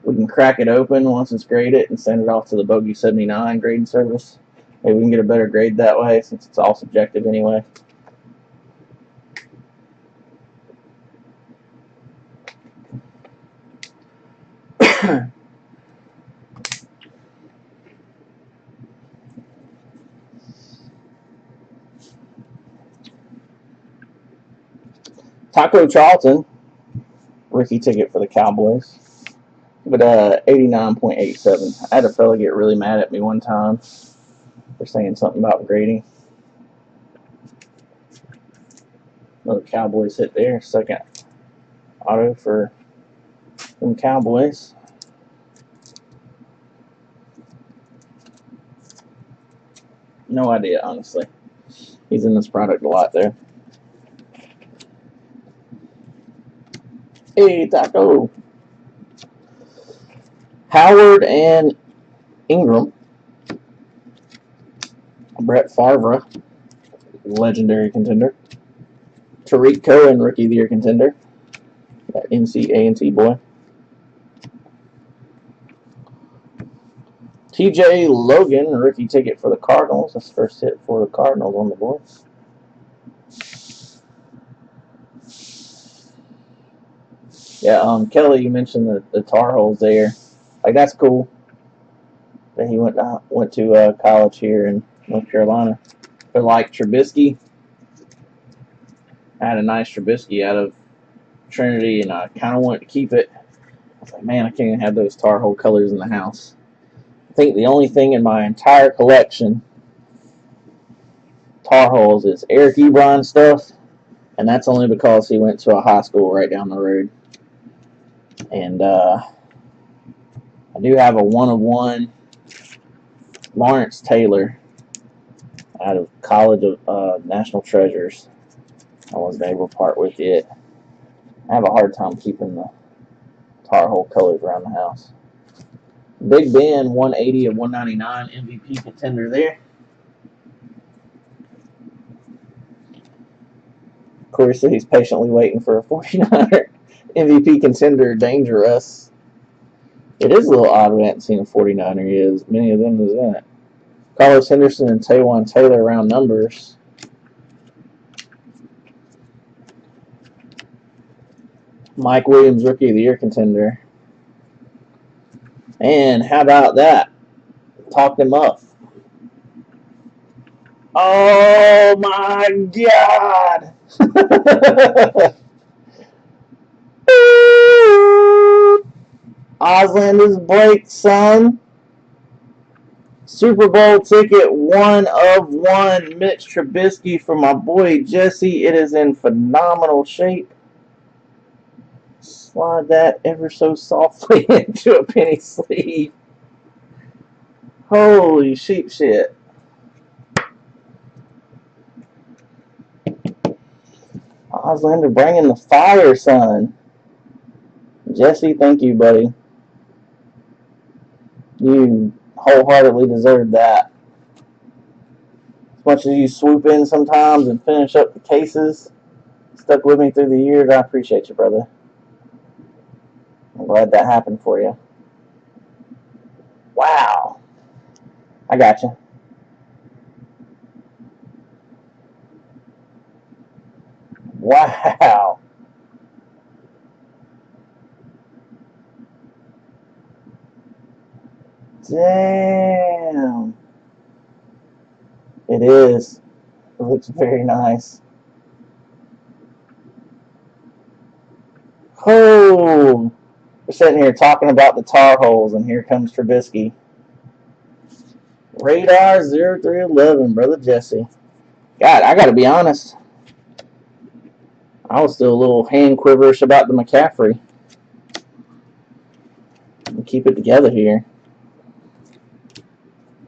we can crack it open once it's graded and send it off to the Bogey 79 grading service. Maybe we can get a better grade that way since it's all subjective anyway. Taco Charlton, rookie ticket for the Cowboys, but 89.87. I had a fella get really mad at me one time for saying something about grading. Another Cowboys hit there, second auto for them Cowboys. No idea, honestly. He's in this product a lot there. Hey, Taco. Howard and Ingram. Brett Favre, legendary contender. Tariq Cohen, rookie of the year contender. That NC A&T boy. TJ Logan, rookie ticket for the Cardinals. That's first hit for the Cardinals on the board. Yeah, Kelly, you mentioned the Tar Heels there. Like, that's cool that he went to college here in North Carolina. But like Trubisky, I had a nice Trubisky out of Trinity, and I kind of wanted to keep it. I was like, man, I can't even have those Tar Heel colors in the house. I think the only thing in my entire collection Tar Heels is Eric Ebron stuff, and that's only because he went to a high school right down the road. And I do have a 1-of-1 Lawrence Taylor out of College of National Treasures. I wasn't able to part with it. I have a hard time keeping the Tar Heel colors around the house. Big Ben, 180 of 199, MVP contender there. Corey said he's patiently waiting for a 49er MVP contender, Dangerous. It is a little odd we haven't seen a 49er yet, as many of them as that. Carlos Henderson and Taywan Taylor around numbers. Mike Williams, rookie of the year contender. And how about that? Talked him up. Oh my God! Oslander's break, son. Super Bowl ticket, 1 of 1. Mitch Trubisky for my boy Jesse. It is in phenomenal shape. Slide that ever so softly into a penny sleeve. Holy sheep shit. Oslander bringing the fire, son. Jesse, thank you, buddy. You wholeheartedly deserve that. As much as you swoop in sometimes and finish up the cases, stuck with me through the years, I appreciate you, brother. I'm glad that happened for you. Wow. I got you. Wow. Damn. It is. It looks very nice. Oh. We're sitting here talking about the Tar Holes, and here comes Trubisky. Radar 0311, brother Jesse. God, I got to be honest. I was still a little hand quiverish about the McCaffrey. We'll keep it together here.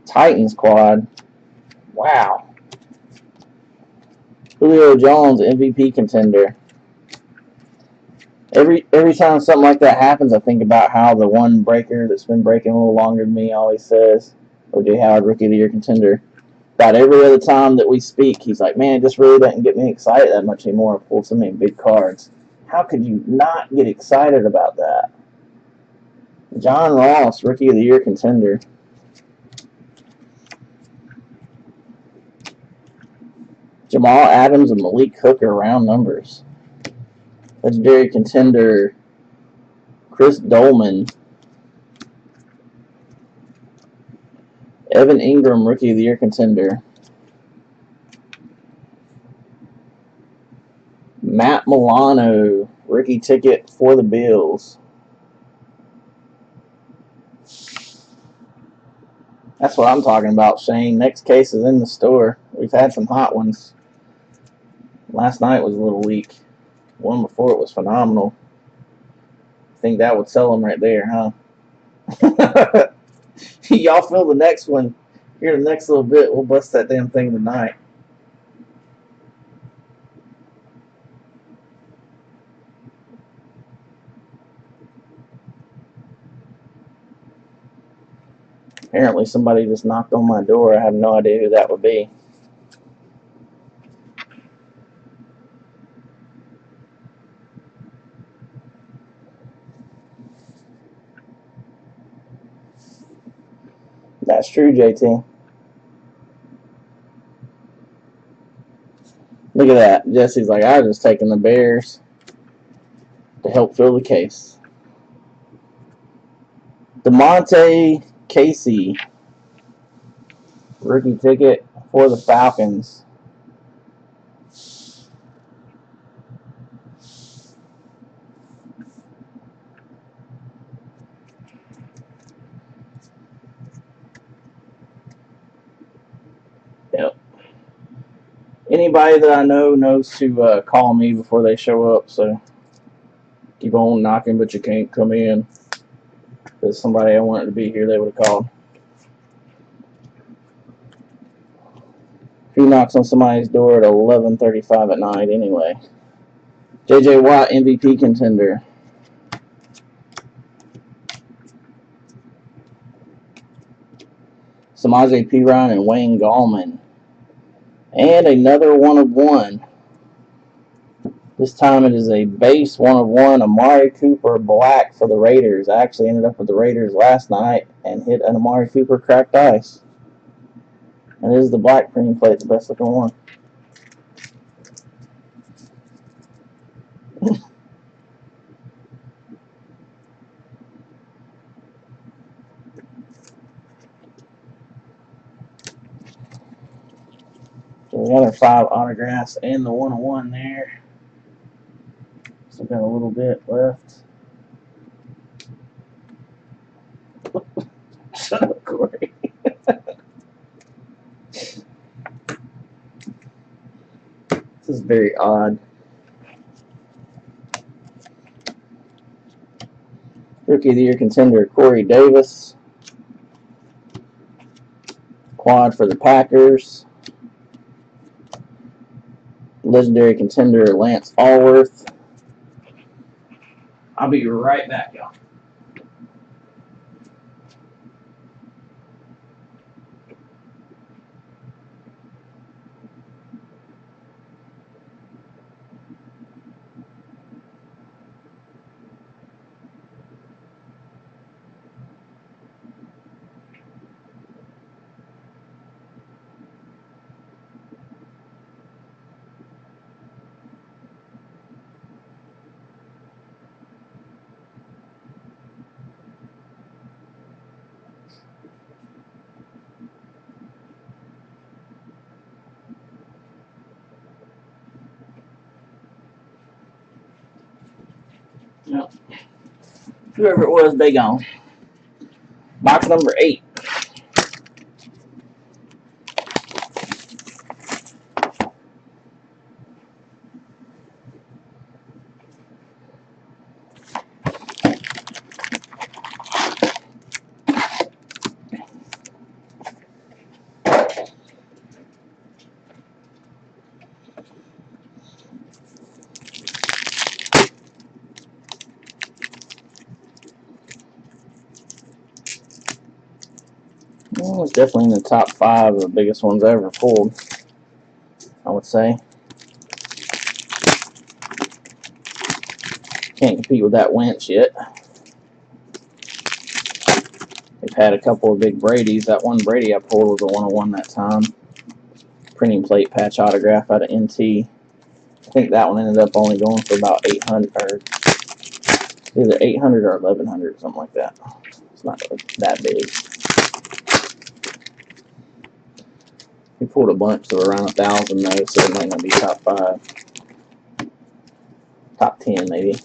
Titans quad. Wow. Julio Jones, MVP contender. Every time something like that happens, I think about how the one breaker that's been breaking a little longer than me always says, O.J. Howard, Rookie of the Year contender. About every other time that we speak, he's like, man, it just really doesn't get me excited that much anymore. I pull so many big cards. How could you not get excited about that? John Ross, Rookie of the Year contender. Jamal Adams and Malik Hooker, round numbers. Legendary contender, Chris Dolman. Evan Ingram, Rookie of the Year contender. Matt Milano, rookie ticket for the Bills. That's what I'm talking about, Shane. Next case is in the store. We've had some hot ones. Last night was a little weak. One before it was phenomenal. I think that would sell them right there, huh? Y'all feel the next one. Here, the next little bit, we'll bust that damn thing tonight. Apparently somebody just knocked on my door. I have no idea who that would be. That's true, JT. Look at that. Jesse's like, I was just taking the Bears to help fill the case. DeMonte Casey, rookie ticket for the Falcons. Yep. Anybody that I know knows to call me before they show up, so keep on knocking, but you can't come in. Because somebody I wanted to be here, they would have called. Who knocks on somebody's door at 11:35 at night anyway? J.J. Watt, MVP contender. Samaje Perine and Wayne Gallman. And another 1 of 1. This time it is a base 1 of 1. Amari Cooper black for the Raiders. I actually ended up with the Raiders last night and hit an Amari Cooper cracked ice. And this is the black premium plate, the best looking one. the other 5 autographs and the 101 there. Still got a little bit left. Shut up, Corey. This is very odd. Rookie of the Year contender Corey Davis. Quad for the Packers. Legendary contender Lance Allworth. I'll be right back, y'all. Yep. Whoever it was, they gone. Box number 8. Well, it's definitely in the top 5 of the biggest ones I ever pulled, I would say. Can't compete with that Wentz yet. We've had a couple of big Brady's. That one Brady I pulled was a 101 that time. Printing plate patch autograph out of NT. I think that one ended up only going for about 800, or either 800 or 1100, something like that. It's not really that big. We pulled a bunch that were around 1,000 though, so it might not be top 5. Top 10 maybe.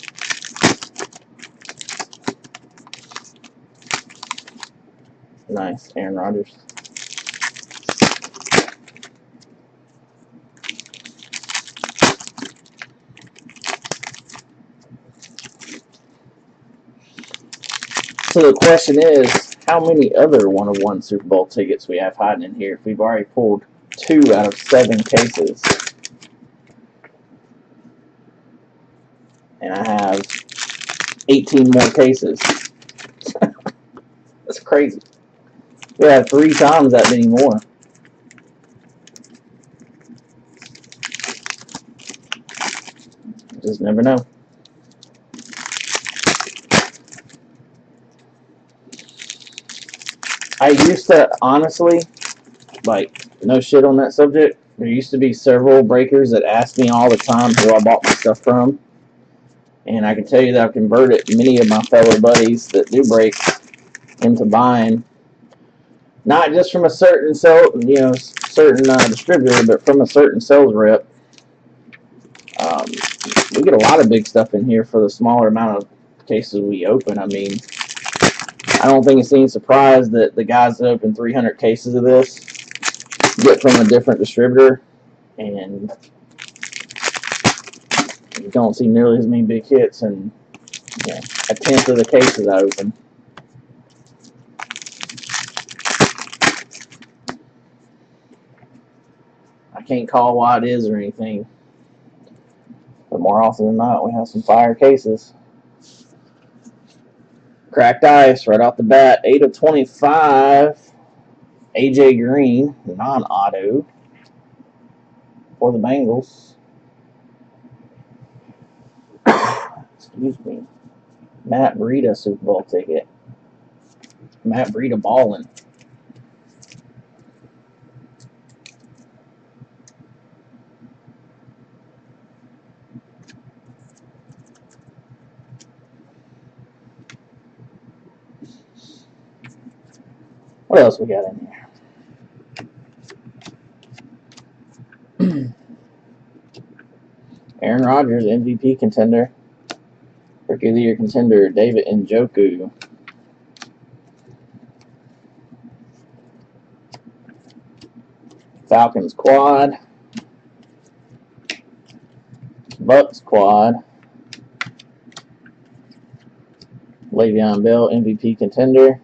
Nice, Aaron Rodgers. So the question is, how many other 101 Super Bowl tickets we have hiding in here if we've already pulled 2 out of 7 cases? And I have 18 more cases. That's crazy. We have 3 times that many more. Just never know. I used to, honestly, like, no shit on that subject, there used to be several breakers that asked me all the time who I bought my stuff from. And I can tell you that I've converted many of my fellow buddies that do break into buying, not just from a certain distributor, but from a certain sales rep. We get a lot of big stuff in here for the smaller amount of cases we open. I mean, I don't think it's any surprise that the guys that open 300 cases of this get from a different distributor, and you don't see nearly as many big hits in a tenth of the cases I open. I can't call why it is or anything, but more often than not, we have some fire cases. Cracked ice right off the bat. 8 of 25. AJ Green, non-auto for the Bengals. Excuse me. Matt Breida Super Bowl ticket. Matt Breida balling. What else we got in here? Aaron Rodgers, MVP contender. Rookie of the Year contender, David Njoku. Falcons quad. Bucks quad. Le'Veon Bell, MVP contender.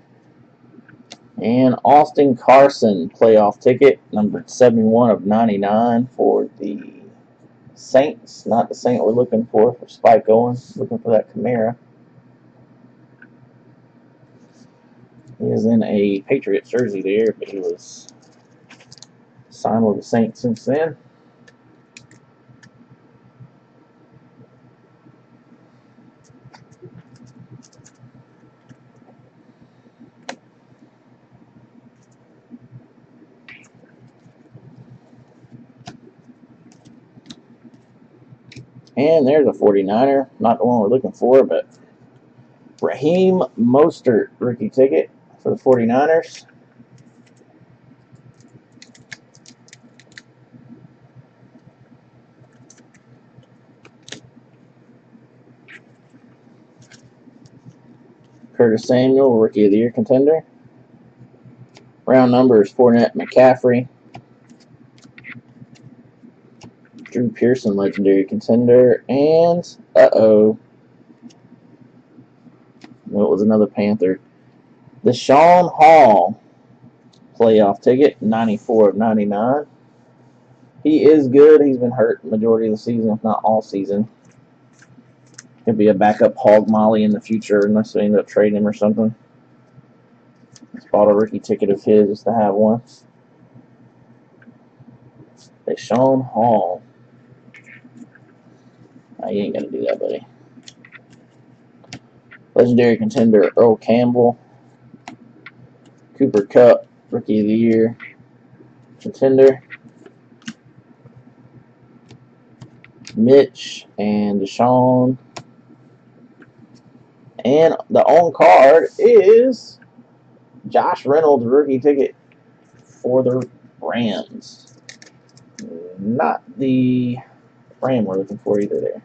And Austin Carson, playoff ticket, numbered 71 of 99 for the Saints. Not the Saint we're looking for Spike Owen. Looking for that Camara. He is in a Patriots jersey there, but he was signed with the Saints since then. And there's a 49er. Not the one we're looking for, but Raheem Mostert, rookie ticket for the 49ers. Curtis Samuel, Rookie of the Year contender. Round numbers, Fournette, McCaffrey. Drew Pearson, legendary contender. And, no, it was another Panther. Deshaun Hall, playoff ticket, 94 of 99. He is good. He's been hurt the majority of the season, if not all season. He'll be a backup hog molly in the future unless they end up trading him or something. Just bought a rookie ticket of his just to have one. Deshaun Hall. Oh, you ain't gonna do that, buddy. Legendary contender Earl Campbell. Cooper Kupp, Rookie of the Year contender. Mitch and Deshaun. And the on card is Josh Reynolds, rookie ticket for the Rams. Not the Ram we're looking for either there.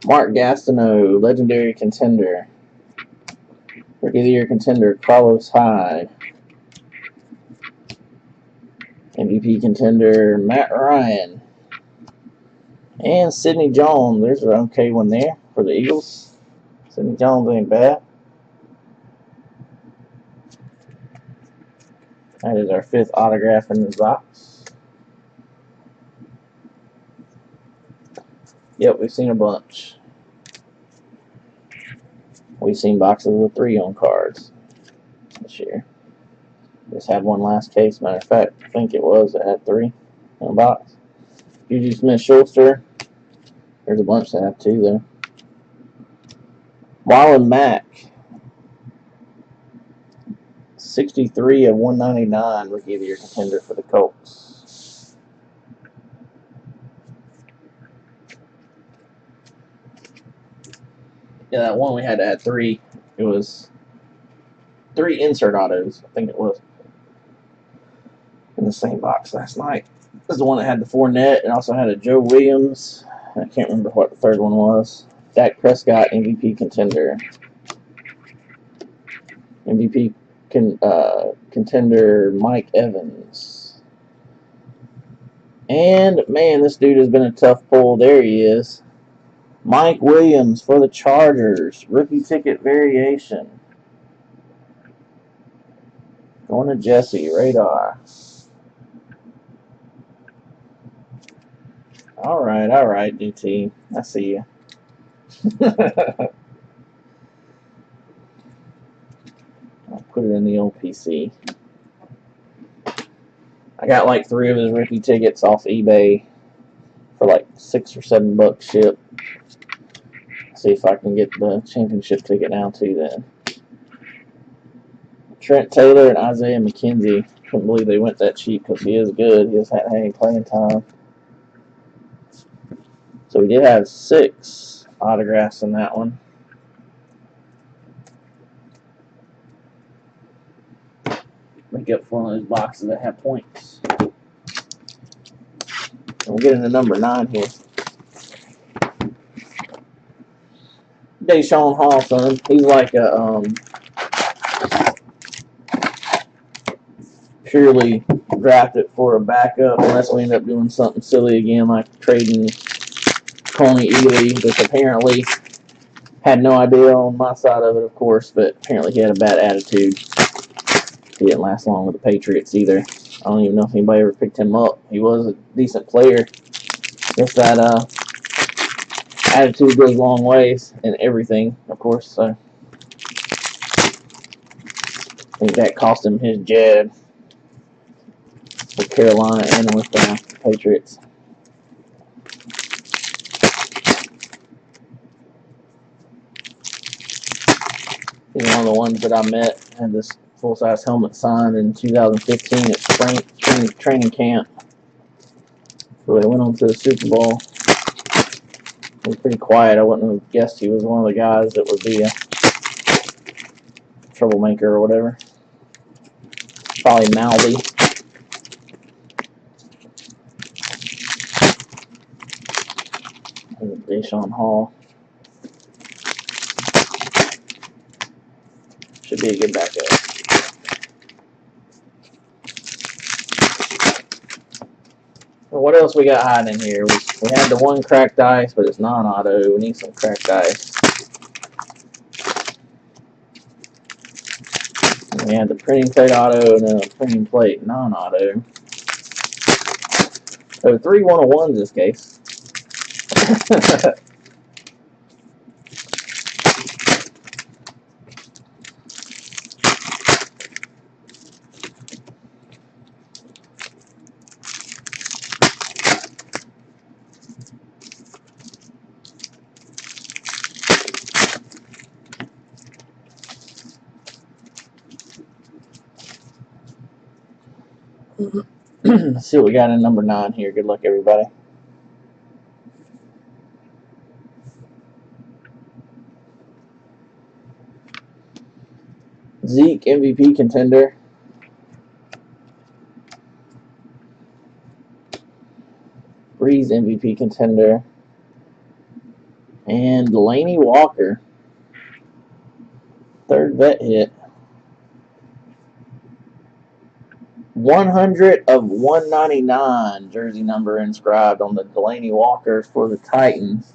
Mark Gastineau, legendary contender. Rookie of the Year contender, Carlos Hyde. MVP contender, Matt Ryan. And Sidney Jones. There's an okay one there for the Eagles. Sidney Jones ain't bad. That is our 5th autograph in this box. Yep, we've seen a bunch. We've seen boxes with 3 on cards this year. Just had one last case. Matter of fact, I think it was that had 3 in a box. Juju Smith-Schuster. There's a bunch that have 2 there. Marlon Mack. 63 of 199, Rookie of the Year contender for the Colts. Yeah, that one we had to add 3. It was 3 insert autos, I think it was, in the same box last night. This is the one that had the Fournette and also had a Joe Williams. I can't remember what the third one was. Dak Prescott, MVP contender. MVP contender Mike Evans. And, man, this dude has been a tough pull. There he is. Mike Williams for the Chargers. Rookie ticket variation. Going to Jesse. Radar. All right, DT. I see you. I'll put it in the old PC. I got like 3 of his rookie tickets off eBay for like $6 or $7 ship. See if I can get the championship ticket now too then. Trent Taylor and Isaiah McKenzie. Couldn't believe they went that cheap because he is good. He just hadn't had any playing time. So we did have 6 autographs in that one. pick up one of those boxes that have points. And we'll get into number 9 here. Deshaun Hall, son. He's like a purely drafted for a backup, unless we end up doing something silly again, like trading Tony Ely, which apparently had no idea on my side of it, of course, but apparently he had a bad attitude. He didn't last long with the Patriots either. I don't even know if anybody ever picked him up. He was a decent player. Just that attitude goes a long ways in everything, of course. So I think that cost him his job with Carolina and with the Patriots. He's one of the ones that I met, had this full-size helmet signed in 2015 at training camp. So they went on to the Super Bowl. He was pretty quiet. I wouldn't have guessed he was one of the guys that would be a troublemaker or whatever. Probably mouthy. Deshaun Hall. Should be a good backup. Well, what else we got hiding in here? We had the one cracked ice, but it's non-auto. We need some cracked ice. And we had the printing plate auto and then a printing plate non-auto. So 3 101s this case. Let's see what we got in number 9 here. Good luck, everybody. Zeke, MVP contender. Breeze, MVP contender. And Delaney Walker, 3rd vet hit. 100 of 199 jersey number inscribed on the Delaney Walker for the Titans.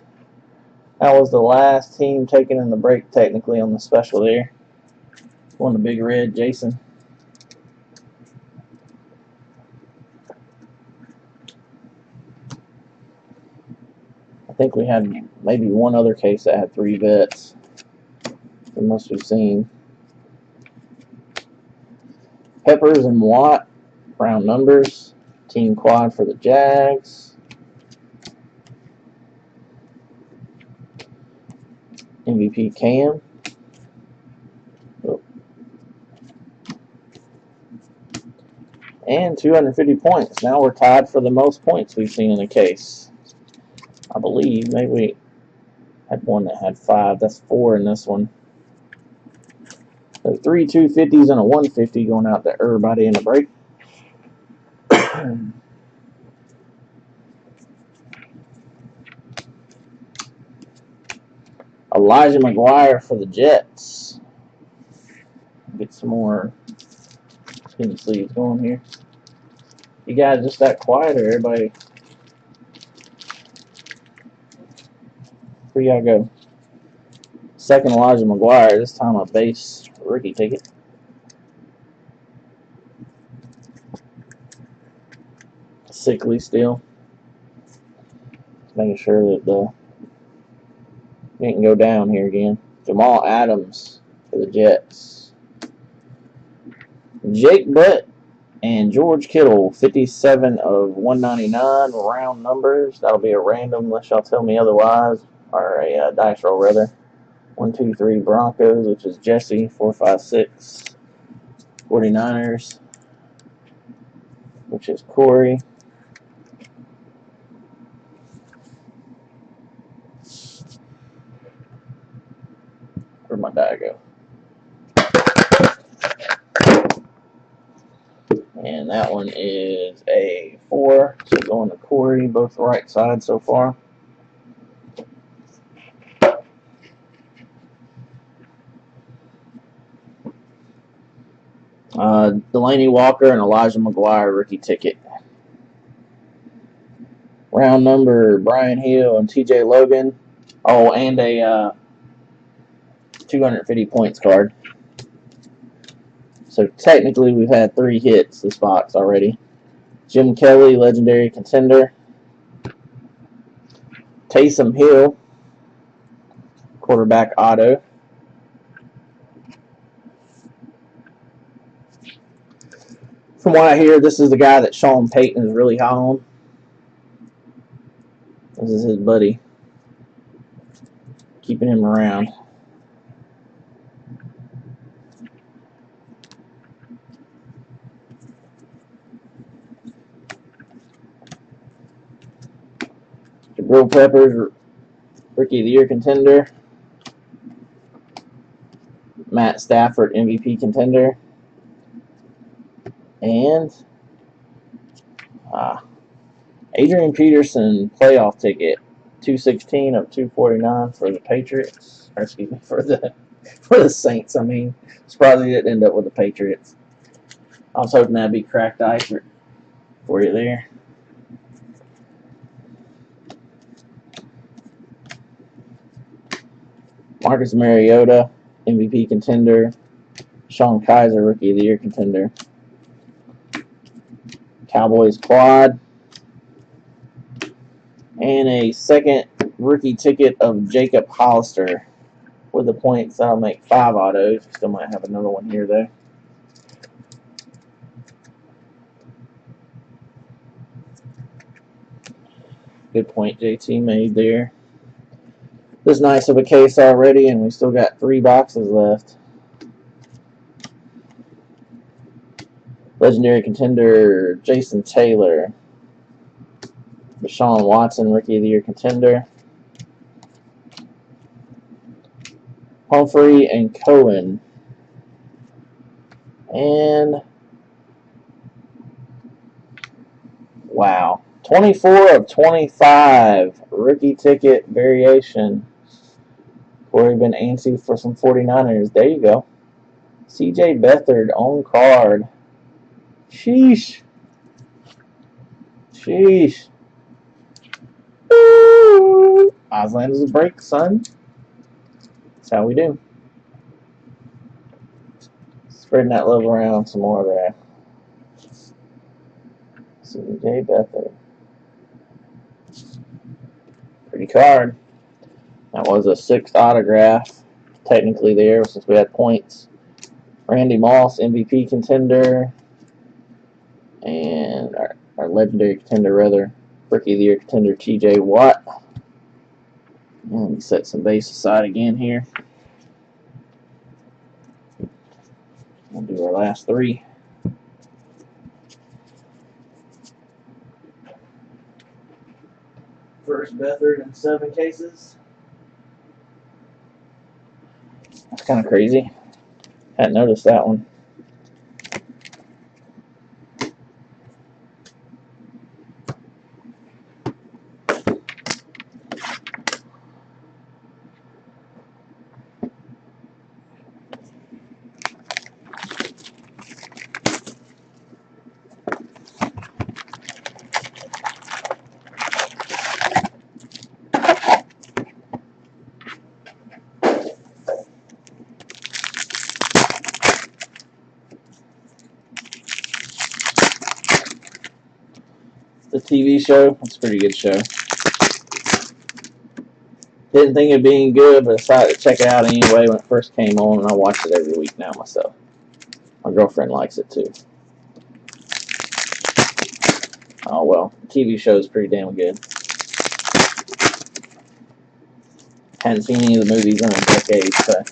That was the last team taken in the break, technically, on the special there. On the big red, Jason. I think we had maybe one other case that had 3 vets. We must have seen. Peppers and Watt, round numbers. Team quad for the Jags. MVP Cam. Oh. And 250 points. Now we're tied for the most points we've seen in a case. I believe. Maybe we had one that had 5. That's 4 in this one. So 3 250s and a 150 going out to everybody in the break. Elijah McGuire for the Jets. Get some more skinny sleeves going here. You guys just that quiet, or everybody? Where y'all go? Second Elijah McGuire. This time a base rookie ticket. Sickly still. Making sure that we can go down here again. Jamal Adams for the Jets. Jake Butt and George Kittle, 57 of 199, round numbers. That'll be a random unless y'all tell me otherwise, or a dice roll rather. 1, 2, 3 Broncos, which is Jesse. 4, 5, 6 49ers, which is Corey. Where'd my die go? And that one is a 4. So going to Corey, both right sides so far. Delaney Walker and Elijah McGuire rookie ticket. Round number, Brian Hill and TJ Logan. Oh, and a 250 points card. So technically we've had 3 hits this box already. Jim Kelly, legendary contender. Taysom Hill, quarterback auto. From what I hear, this is the guy that Sean Payton is really high on. This is his buddy. Keeping him around. Jabril Peppers, Rookie of the Year contender. Matt Stafford, MVP contender. And Adrian Peterson, playoff ticket. 216 of 249 for the Patriots. Or excuse me, for the Saints, I mean. Surprised he didn't end up with the Patriots. I was hoping that'd be cracked ice for you there. Marcus Mariota, MVP contender. Sean Kaiser, Rookie of the Year contender. Cowboys quad. And a second rookie ticket of Jacob Hollister. With the points, that'll make 5 autos. Still might have another one here, though. Good point JT made there. This is nice of a case already, and we still got 3 boxes left. Legendary contender Jason Taylor. Deshaun Watson, Rookie of the Year contender. Humphrey and Cohen. And wow. 24 of 25. Rookie ticket variation. Corey been antsy for some 49ers. There you go. CJ Beathard on card. Sheesh. Sheesh. Islanders a break, son. That's how we do. Spreading that love around some more there. CJ Beathard. Pretty card. That was a 6th autograph. Technically there since we had points. Randy Moss, MVP contender. And our legendary contender, rather. Rookie of the Year contender, TJ Watt. And let me set some base aside again here. We'll do our last 3. First Beathard in 7 cases. That's kind of crazy. Hadn't noticed that one. The TV show, it's a pretty good show. Didn't think of being good, but decided to check it out anyway when it first came on, and I watch it every week now myself. My girlfriend likes it too. Oh well, the TV show is pretty damn good. Hadn't seen any of the movies in a decade, so.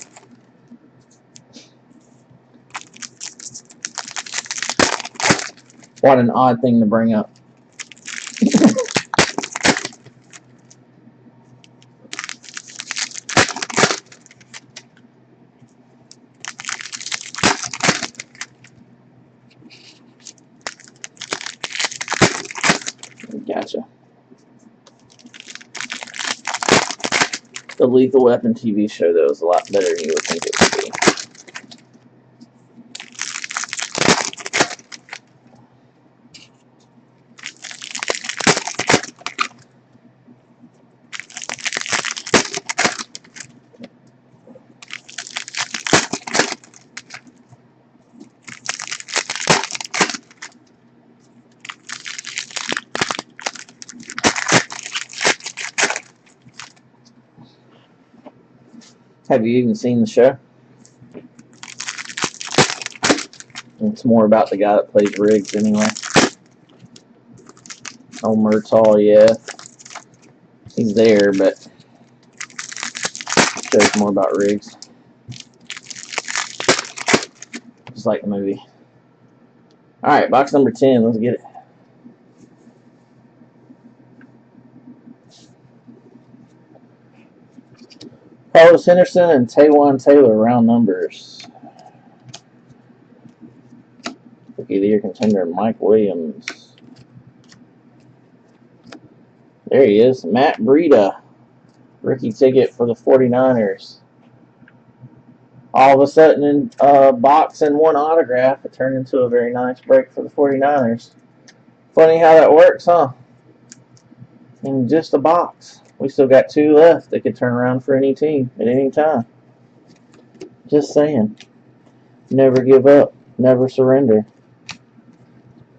What an odd thing to bring up. The Lethal Weapon TV show, though, is a lot better than you would think it would be. Have you even seen the show? It's more about the guy that plays Riggs, anyway. Oh, Murtaugh, yeah. He's there, but the show's more about Riggs. Just like the movie. Alright, box number 10. Let's get it. Carlos Henderson and Taywan Taylor, round numbers. Rookie of the Year contender, Mike Williams. There he is. Matt Breida. Rookie ticket for the 49ers. All of a sudden, in a box and one autograph, it turned into a very nice break for the 49ers. Funny how that works, huh? In just a box. We still got 2 left. They could turn around for any team at any time. Just saying. Never give up. Never surrender.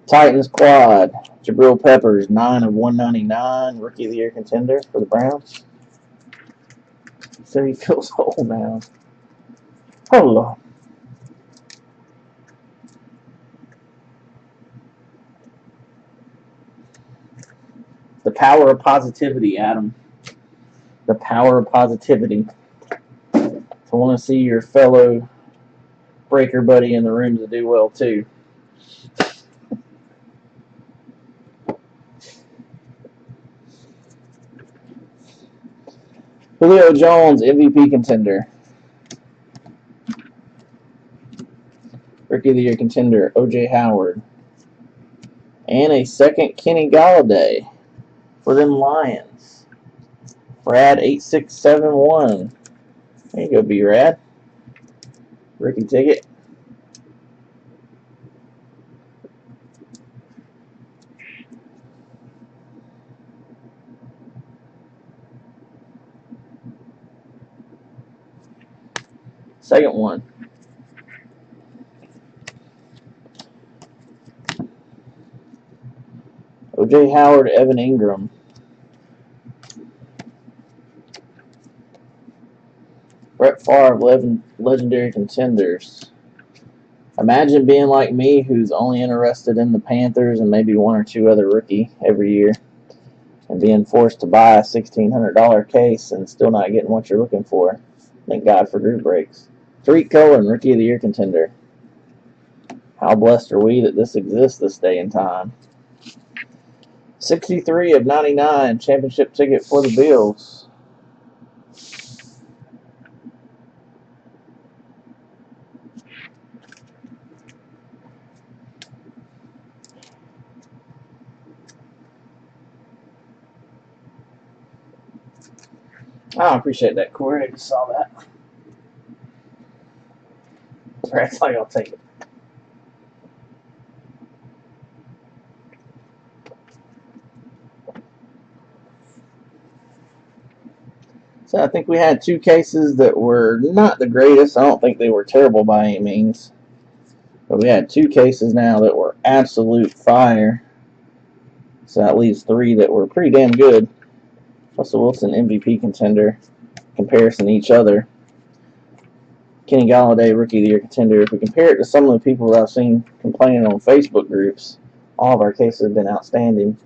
Titans quad. Jabril Peppers, 9 of 199. Rookie of the Year contender for the Browns. So he feels whole now. Hold on. The power of positivity, Adam. The power of positivity. I want to see your fellow breaker buddy in the room to do well, too. Julio Jones, MVP contender. Rookie of the Year contender, O.J. Howard. And a second Kenny Galladay for them Lions. Brad 8671. There you go, B-Rad. Rookie ticket. Second one. O.J. Howard, Evan Ingram. Brett Favre, legendary contenders. Imagine being like me, who's only interested in the Panthers and maybe 1 or 2 other rookie every year, and being forced to buy a $1,600 case and still not getting what you're looking for. Thank God for group breaks. Tariq Cohen, Rookie of the Year contender. How blessed are we that this exists this day and time. 63 of 99, championship ticket for the Bills. I appreciate that, Corey. I just saw that. That's like I'll take it. So I think we had 2 cases that were not the greatest. I don't think they were terrible by any means. But we had 2 cases now that were absolute fire. So that leaves 3 that were pretty damn good. Russell Wilson, MVP contender. Comparison to each other. Kenny Galladay, Rookie of the Year contender. If we compare it to some of the people that I've seen complaining on Facebook groups, all of our cases have been outstanding.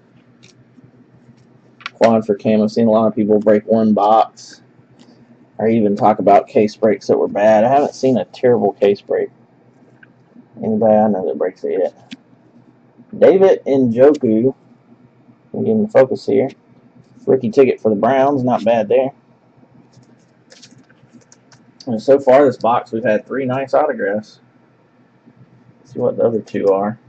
Quad for Cam. I've seen a lot of people break 1 box. Or even talk about case breaks that were bad. I haven't seen a terrible case break. Anybody I know that breaks it yet. David Njoku. I'm getting the focus here. Rookie ticket for the Browns. Not bad there. And so far this box we've had 3 nice autographs. Let's see what the other 2 are.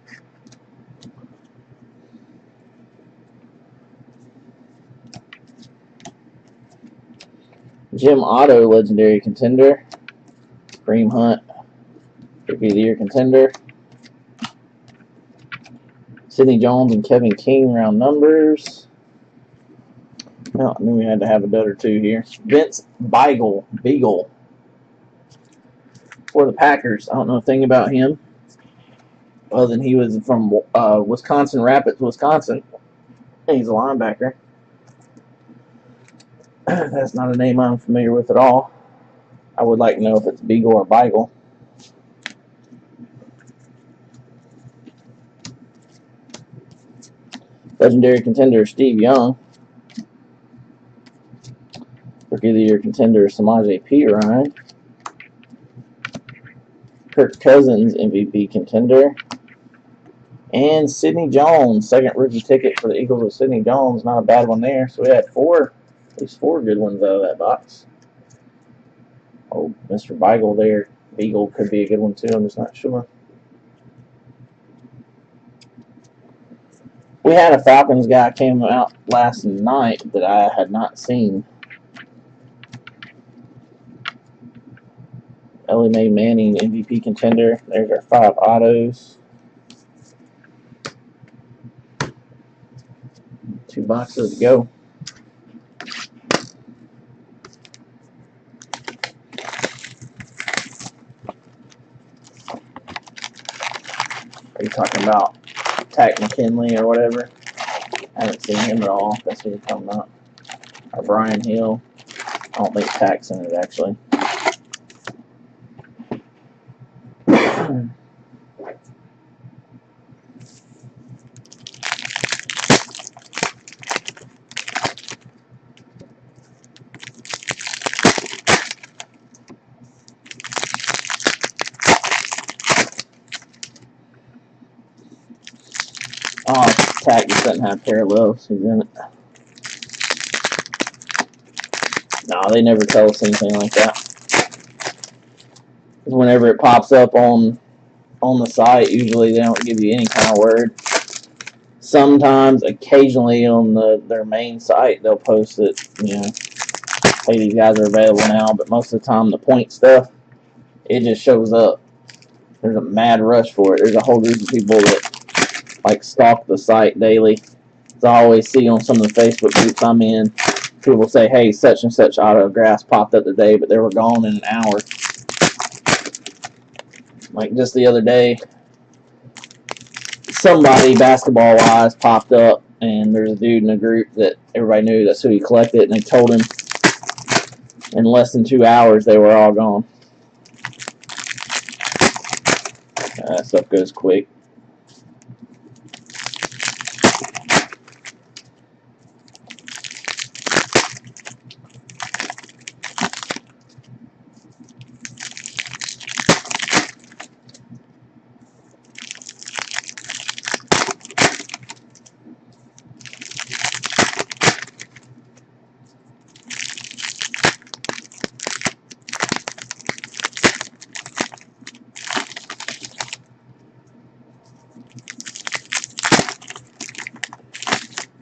Jim Otto, legendary contender. Kareem Hunt, Rookie of the Year contender. Sidney Jones and Kevin King, round numbers. Well, I knew we had to have a dud or two here. Vince Beagle for the Packers. I don't know a thing about him other than he was from Wisconsin Rapids, Wisconsin. He's a linebacker. That's not a name I'm familiar with at all. I would like to know if it's Beagle or Beagle. Legendary contender Steve Young. Rookie of the Year contender Samaje Perine. Kirk Cousins, MVP contender. And Sidney Jones, second rookie ticket for the Eagles with Sidney Jones. Not a bad one there. So we had at least four good ones out of that box. Oh, Mr. Beagle there. Beagle could be a good one too. I'm just not sure. We had a Falcons guy came out last night that I had not seen. Ellie Mae Manning, MVP contender. There's our 5 autos. 2 boxes to go. Are you talking about Tack McKinley or whatever? I haven't seen him at all. That's what you're talking about. Or Brian Hill. I don't think Tack's in it, actually. Oh, Tack just doesn't have parallels. He's in it. No, they never tell us anything like that. Whenever it pops up on the site, usually they don't give you any kind of word. Sometimes, occasionally on their main site, they'll post it, hey, these guys are available now, but most of the time the point stuff, it just shows up. There's a mad rush for it. There's a whole group of people that like stalk the site daily. As I always see on some of the Facebook groups I'm in, people say, hey, such and such autographs popped up today, but they were gone in an hour. Like just the other day, somebody basketball-wise popped up, and there's a dude in the group that everybody knew that's who he collected, and they told him in less than 2 hours they were all gone. That stuff goes quick.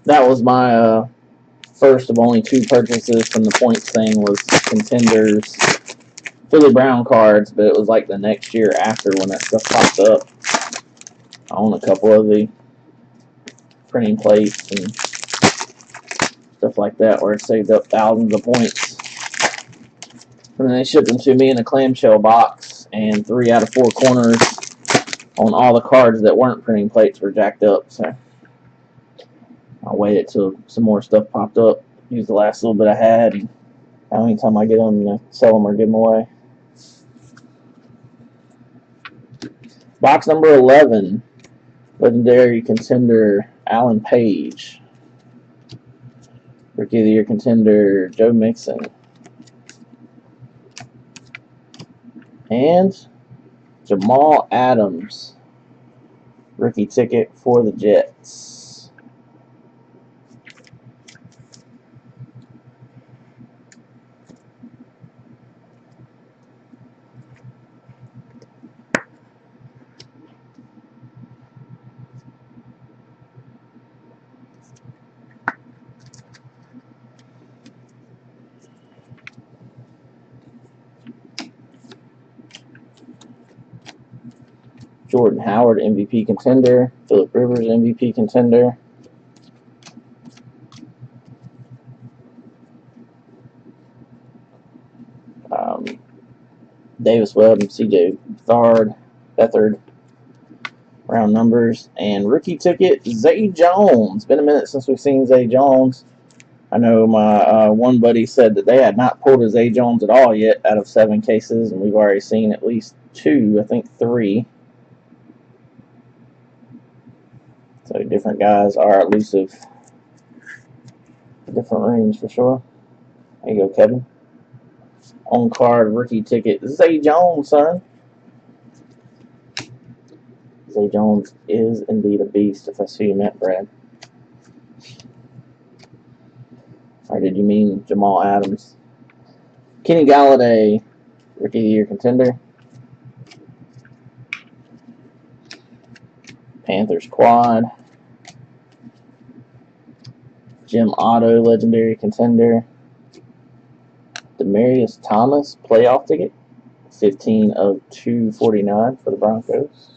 That was my first of only 2 purchases from the points thing was Contenders Philly Brown cards, but it was like the next year after when that stuff popped up. I own a couple of the printing plates and stuff like that where it saved up thousands of points. And then they shipped them to me in a clamshell box, and 3 out of 4 corners on all the cards that weren't printing plates were jacked up. So I waited till some more stuff popped up, used the last little bit I had, and anytime I get them, sell them or give them away. Box number 11, legendary contender Alan Page. Rookie of the Year contender Joe Mixon. And Jamal Adams, rookie ticket for the Jets. Jordan Howard, MVP contender. Phillip Rivers, MVP contender. Davis Webb and CJ Beathard, round numbers. And rookie ticket, Zay Jones. Been a minute since we've seen Zay Jones. I know my one buddy said that they had not pulled a Zay Jones at all yet out of 7 cases, and we've already seen at least 2, I think 3. So different guys are elusive. Different range for sure. There you go, Kevin. On card rookie ticket, Zay Jones, son. Zay Jones is indeed a beast, if that's who you meant, Brad. Or did you mean Jamal Adams? Kenny Galladay, rookie of the year contender. Panthers quad. Jim Otto, legendary contender. Demarius Thomas, playoff ticket. 15 of 249 for the Broncos.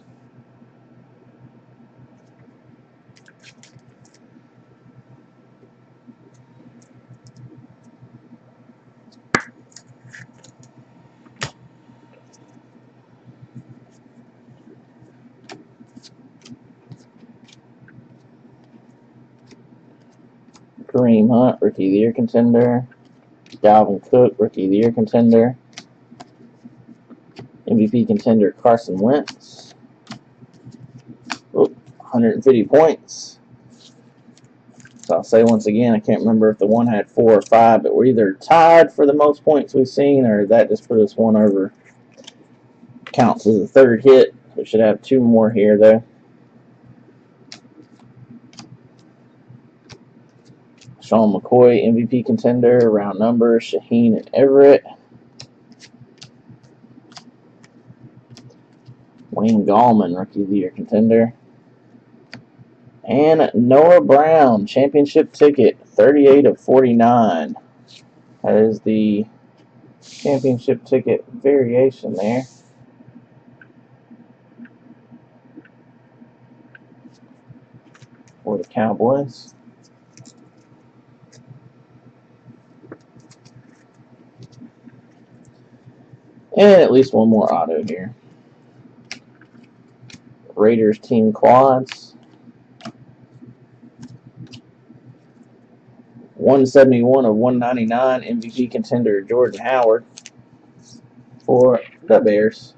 Kareem Hunt, rookie of the year contender. Dalvin Cook, rookie of the year contender. MVP contender Carson Wentz. 150 points. So I'll say once again, I can't remember if the one had 4 or 5, but we're either tied for the most points we've seen, or that just put us one over. Counts as a 3rd hit. We should have 2 more here, though. Sean McCoy, MVP contender, round number, Shaheen and Everett. Wayne Gallman, rookie of the year contender. And Noah Brown, championship ticket, 38 of 49. That is the championship ticket variation there. For the Cowboys. And at least one more auto here. Raiders team quads. 171 of 199, MVP contender Jordan Howard for the Bears.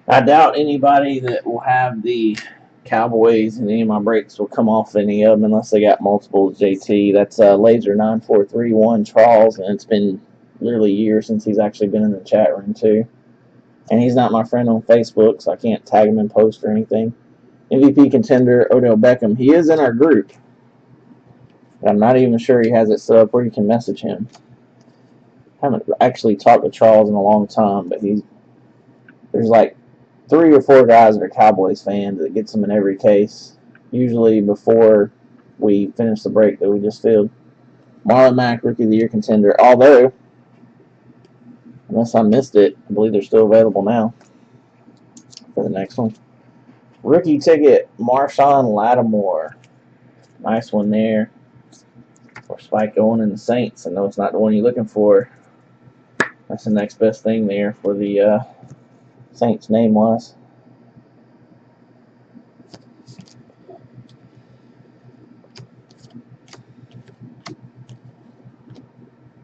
I doubt anybody that will have the Cowboys and any of my breaks will come off any of them unless they got multiple JT. That's Laser 9431 Charles, and it's been literally years since he's actually been in the chat room too. And he's not my friend on Facebook, so I can't tag him in post or anything. MVP contender Odell Beckham. He is in our group. But I'm not even sure he has it set up where you can message him. I haven't actually talked to Charles in a long time, but there's like 3 or 4 guys that are Cowboys fans that gets them in every case. Usually before we finish the break that we just filled. Marlon Mack, rookie of the year contender. Although, unless I missed it, I believe they're still available now for the next one. Rookie ticket, Marshawn Lattimore. Nice one there. For Spike Owen and the Saints. I know it's not the one you're looking for. That's the next best thing there for the Saints name-wise.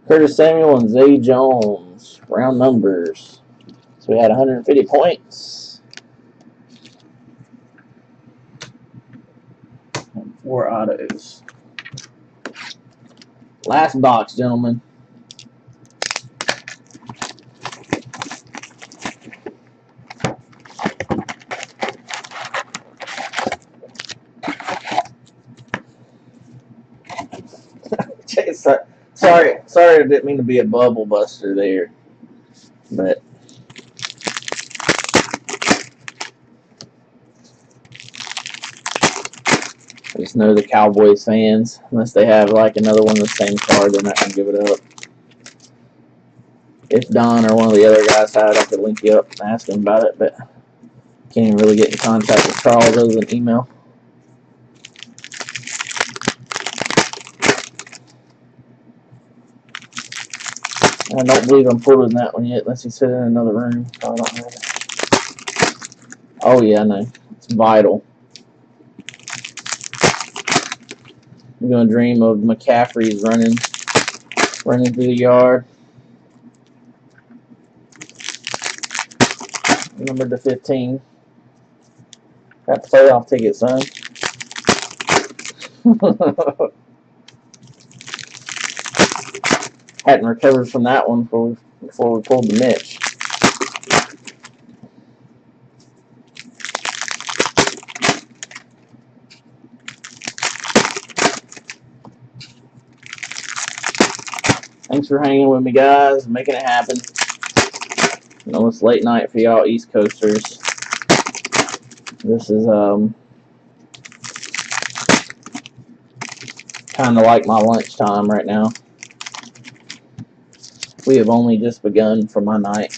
Curtis Samuel and Zay Jones. Round numbers. So we had 150 points. And 4 autos. Last box, gentlemen. Sorry, I didn't mean to be a bubble buster there, but I just know the Cowboys fans, unless they have like another one of the same card, they're not gonna give it up. If Don or one of the other guys had it, I could link you up and ask him about it, but can't even really get in contact with Charles other than email. I don't believe I'm pulling that one yet, unless he's sitting in another room. So I don't have it. Oh yeah, I know. It's vital. I'm gonna dream of McCaffrey's running through the yard. Number to 15. Got the playoff ticket, son. Hadn't recovered from that one before we pulled the Mitch. Thanks for hanging with me, guys, making it happen. I know it's late night for y'all East Coasters. This is kind of like my lunchtime right now. We have only just begun for my night.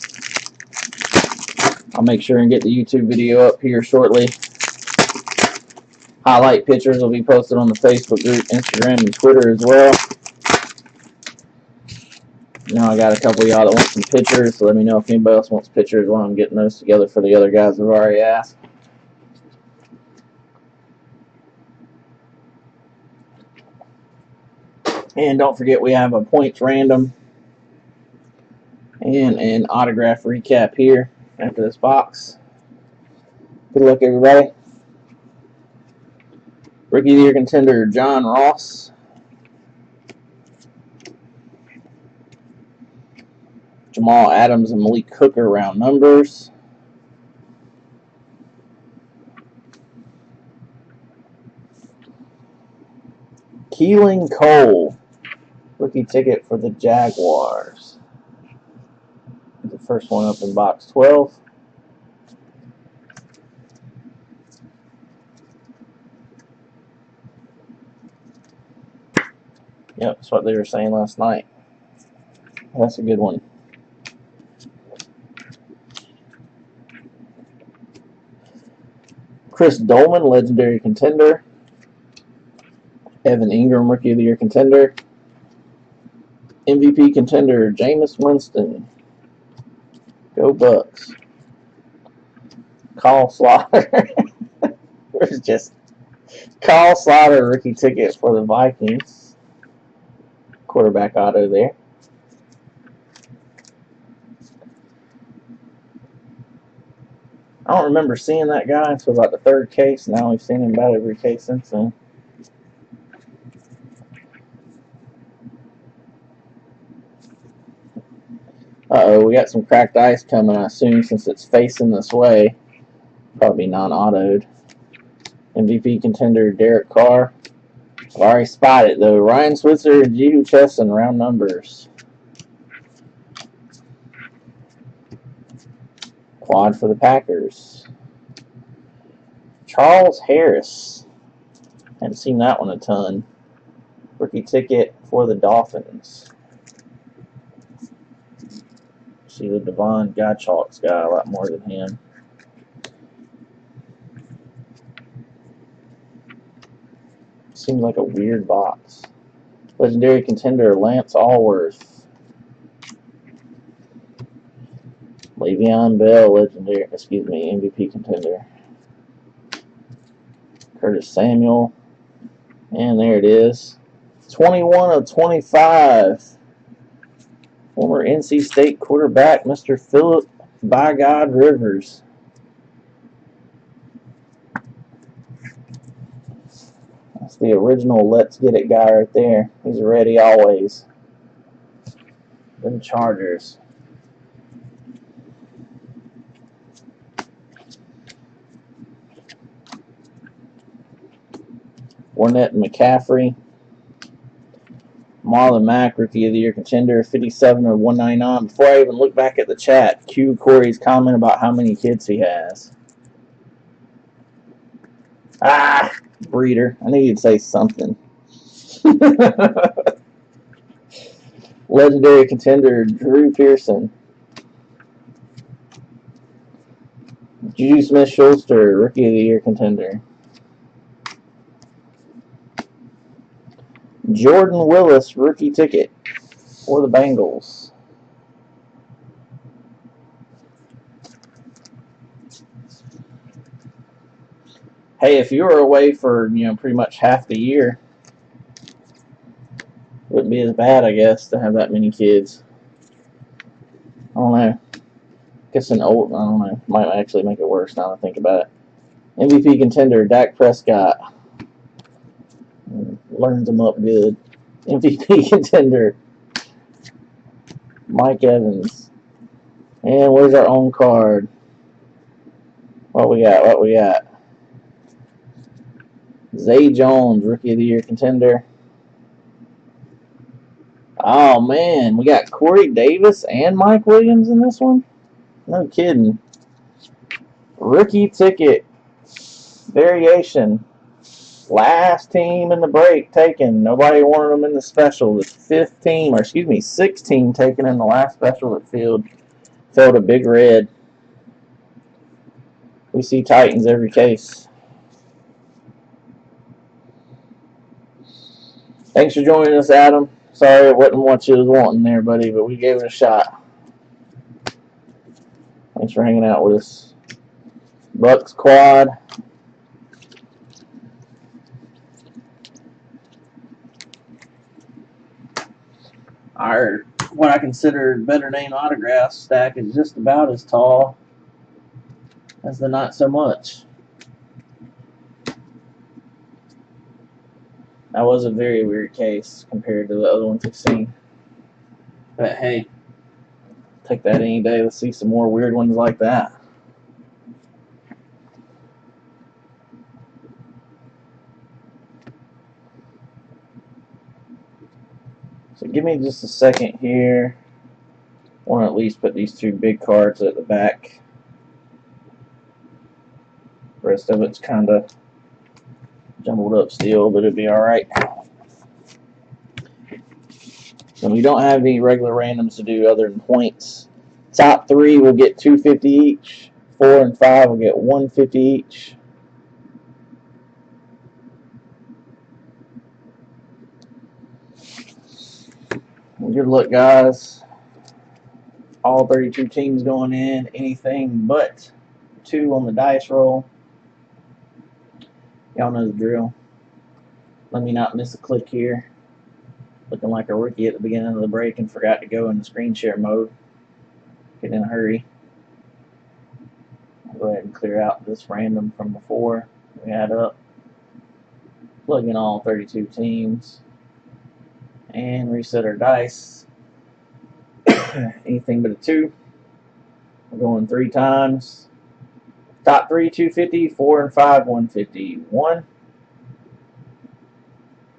I'll make sure and get the YouTube video up here shortly. Highlight pictures will be posted on the Facebook group, Instagram, and Twitter as well. Now I got a couple of y'all that want some pictures, so let me know if anybody else wants pictures while I'm getting those together for the other guys that have already asked. And don't forget we have a points random and an autograph recap here after this box. Good luck, everybody. Rookie of the Year contender, John Ross. Jamal Adams and Malik Hooker round numbers. Keelan Cole, rookie ticket for the Jaguars. The first one up in box 12. Yep, that's what they were saying last night. That's a good one. Chris Dolman, legendary contender. Evan Ingram, rookie of the year contender. MVP contender, Jameis Winston. Go Bucks. Carl Slaughter. There's just Carl Slaughter, rookie ticket for the Vikings. Quarterback auto there. I don't remember seeing that guy until about the third case. Now we've seen him about every case since then. Uh-oh, we got some cracked ice coming, I assume, since it's facing this way. Probably non-autoed. MVP contender, Derek Carr. I've already spotted it, though. Ryan Switzer and Jehu Chesson, round numbers. Quad for the Packers. Charles Harris. Haven't seen that one a ton. Rookie ticket for the Dolphins. See the Devon Gottschalk's guy a lot more than him. Seems like a weird box. Legendary contender, Lance Allworth. Le'Veon Bell, legendary, MVP contender. Curtis Samuel. And there it is. 21 of 25. Former NC State quarterback, Mr. Philip By God Rivers. That's the original Let's Get It guy right there. He's ready always. Them Chargers. Ornette McCaffrey. Marlon Mack, rookie of the year contender, 57 of 199. Before I even look back at the chat, cue Corey's comment about how many kids he has. Ah, breeder. I knew you'd say something. Legendary contender Drew Pearson. Juju Smith-Schuster, Rookie of the Year contender. Jordan Willis, rookie ticket for the Bengals. Hey, if you were away for, pretty much half the year, wouldn't be as bad, I guess, to have that many kids. I don't know. I don't know. Might actually make it worse now that I think about it. MVP contender, Dak Prescott. Learns them up good. MVP contender, Mike Evans. And where's our own card? What we got? Zay Jones, Rookie of the Year contender. Oh, man. We got Corey Davis and Mike Williams in this one? No kidding. Rookie ticket. Variation. Last team in the break taken. Nobody wanted them in the special. The sixth team taken in the last special that filled a big red. We see Titans every case. Thanks for joining us, Adam. Sorry it wasn't what you was wanting there, buddy, but we gave it a shot. Thanks for hanging out with us. Bucks quad. Our, what I consider better name autograph stack is just about as tall as the not so much. That was a very weird case compared to the other ones we've seen. But hey, take that any day. Let's see some more weird ones like that. So give me just a second here. I want to at least put these two big cards at the back. The rest of it's kind of jumbled up still, but it'll be alright. So we don't have any regular randoms to do other than points. Top 3 will get $250 each. 4 and 5 will get $150 each. Good luck, guys. All 32 teams going in. Anything but 2 on the dice roll. Y'all know the drill. Let me not miss a click here. Looking like a rookie at the beginning of the break and forgot to go into screen share mode. Get in a hurry. I'll go ahead and clear out this random from before we add up. Plug in all 32 teams. And reset our dice. Anything but a 2. We're going 3 times. Top 3, 250. 4 and 5, 150. 1.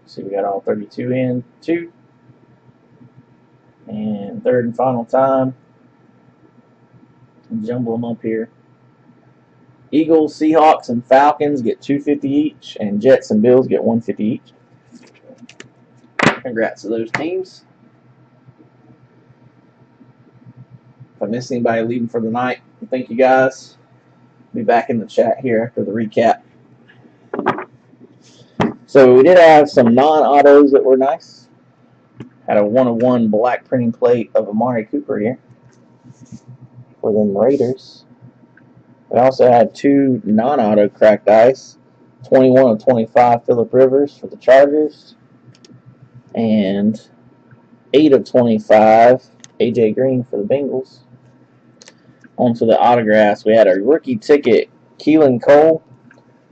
See, we got all 32 in. 2. And third and final time. Jumble them up here. Eagles, Seahawks, and Falcons get $250 each. And Jets and Bills get $150 each. Congrats to those teams. If I missed anybody leaving for the night, thank you guys. Be back in the chat here after the recap. So we did have some non-autos that were nice. Had a 1-of-1 black printing plate of Amari Cooper here for them Raiders. We also had 2 non-auto cracked ice. 21 of 25 Phillip Rivers for the Chargers. And 8 of 25 AJ Green for the Bengals. On to the autographs. We had a rookie ticket, Keelan Cole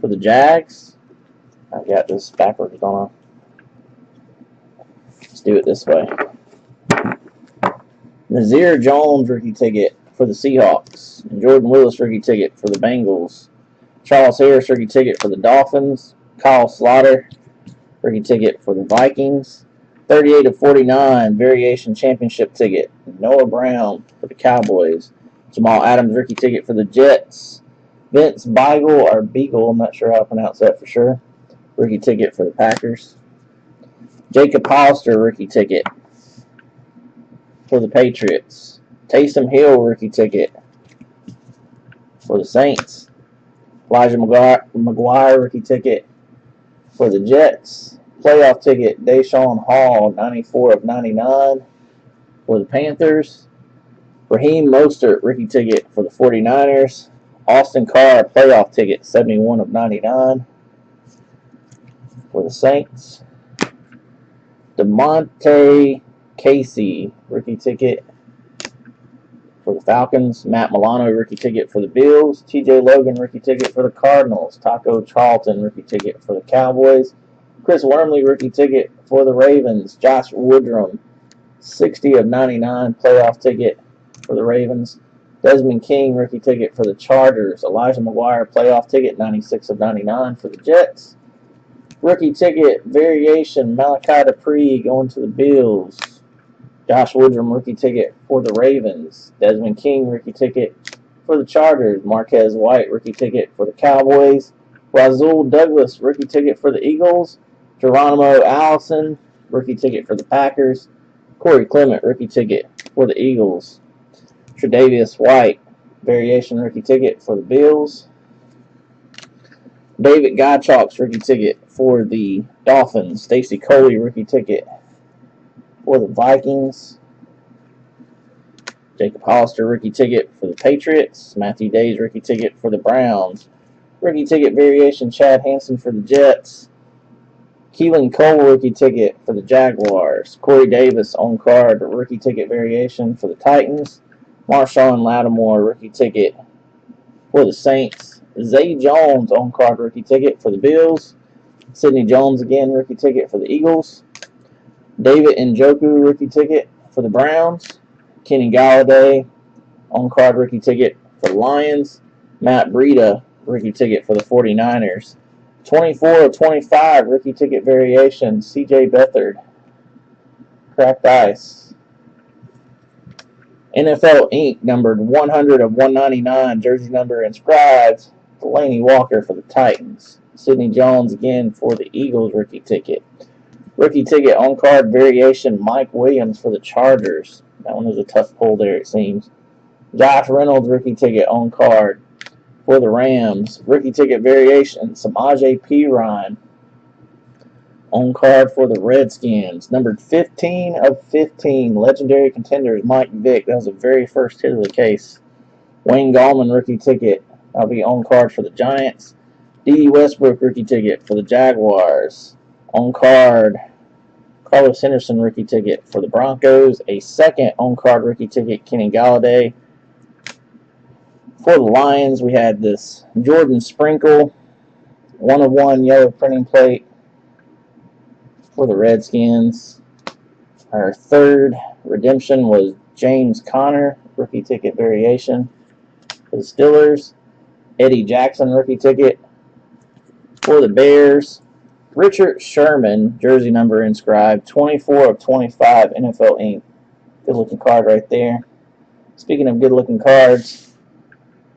for the Jags. I've got this backwards on. Let's do it this way. Nazir Jones rookie ticket for the Seahawks. And Jordan Willis rookie ticket for the Bengals. Charles Harris rookie ticket for the Dolphins. Kyle Slaughter rookie ticket for the Vikings. 38 of 49 variation championship ticket. Noah Brown for the Cowboys. Jamal Adams rookie ticket for the Jets. Vince Beagle, I'm not sure how to pronounce that for sure. Rookie ticket for the Packers. Jacob Hollister rookie ticket for the Patriots. Taysom Hill rookie ticket for the Saints. Elijah McGuire rookie ticket for the Jets. Playoff ticket, Deshaun Hall, 94 of 99 for the Panthers. Raheem Mostert rookie ticket for the 49ers. Austin Carr playoff ticket, 71 of 99 for the Saints. DeMonte Casey rookie ticket for the Falcons. Matt Milano rookie ticket for the Bills. TJ Logan rookie ticket for the Cardinals. Taco Charlton rookie ticket for the Cowboys. Chris Wormley rookie ticket for the Ravens. Josh Woodrum 60 of 99 playoff ticket for the Ravens. Desmond King rookie ticket for the Chargers. Elijah McGuire playoff ticket 96 of 99 for the Jets. Rookie ticket variation, Malachi Dupree going to the Bills. Josh Woodrum rookie ticket for the Ravens. Desmond King rookie ticket for the Chargers. Marquez White rookie ticket for the Cowboys. Rasul Douglas rookie ticket for the Eagles. Geronimo Allison rookie ticket for the Packers. Corey Clement rookie ticket for the Eagles. Tre'Davious White variation rookie ticket for the Bills. David Gottschalk's rookie ticket for the Dolphins. Stacy Coley rookie ticket for the Vikings. Jacob Hollister rookie ticket for the Patriots. Matthew Days rookie ticket for the Browns. Rookie ticket variation, Chad Hansen for the Jets. Keelan Cole rookie ticket for the Jaguars. Corey Davis on card rookie ticket variation for the Titans. Marshawn Lattimore rookie ticket for the Saints. Zay Jones on card rookie ticket for the Bills. Sidney Jones again rookie ticket for the Eagles. David Njoku rookie ticket for the Browns. Kenny Galladay on card rookie ticket for the Lions. Matt Breida rookie ticket for the 49ers. 24 of 25 rookie ticket variation, CJ Beathard. Cracked ice. NFL Inc. numbered 100 of 199, jersey number inscribed, Delaney Walker for the Titans. Sidney Jones again for the Eagles rookie ticket. Rookie ticket on card variation, Mike Williams for the Chargers. That one was a tough pull there, it seems. Josh Reynolds rookie ticket on card for the Rams. Rookie ticket variation, Samaje Perine on card for the Redskins. Numbered 15 of 15, legendary contenders, Mike Vick. That was the very first hit of the case. Wayne Gallman rookie ticket. That'll be on card for the Giants. D.D. Westbrook rookie ticket for the Jaguars. On card, Carlos Henderson rookie ticket for the Broncos. A second on card rookie ticket, Kenny Galladay. For the Lions, we had this Jordan Sprinkle, 1 of 1 yellow printing plate for the Redskins. Our third redemption was James Conner, rookie ticket variation for the Steelers. Eddie Jackson, rookie ticket for the Bears. Richard Sherman, jersey number inscribed, 24 of 25, NFL Inc. Good looking card right there. Speaking of good looking cards,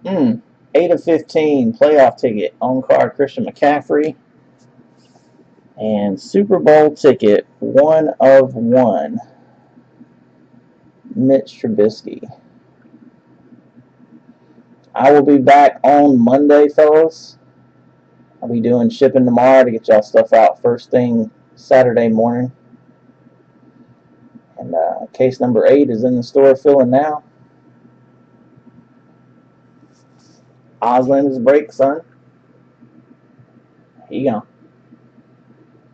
8 of 15, playoff ticket, on card Christian McCaffrey. And Super Bowl ticket, 1 of 1, Mitch Trubisky. I will be back on Monday, fellas. I'll be doing shipping tomorrow to get y'all stuff out first thing Saturday morning. And case number 8 is in the store filling now. Osland is a break, son. Here you go.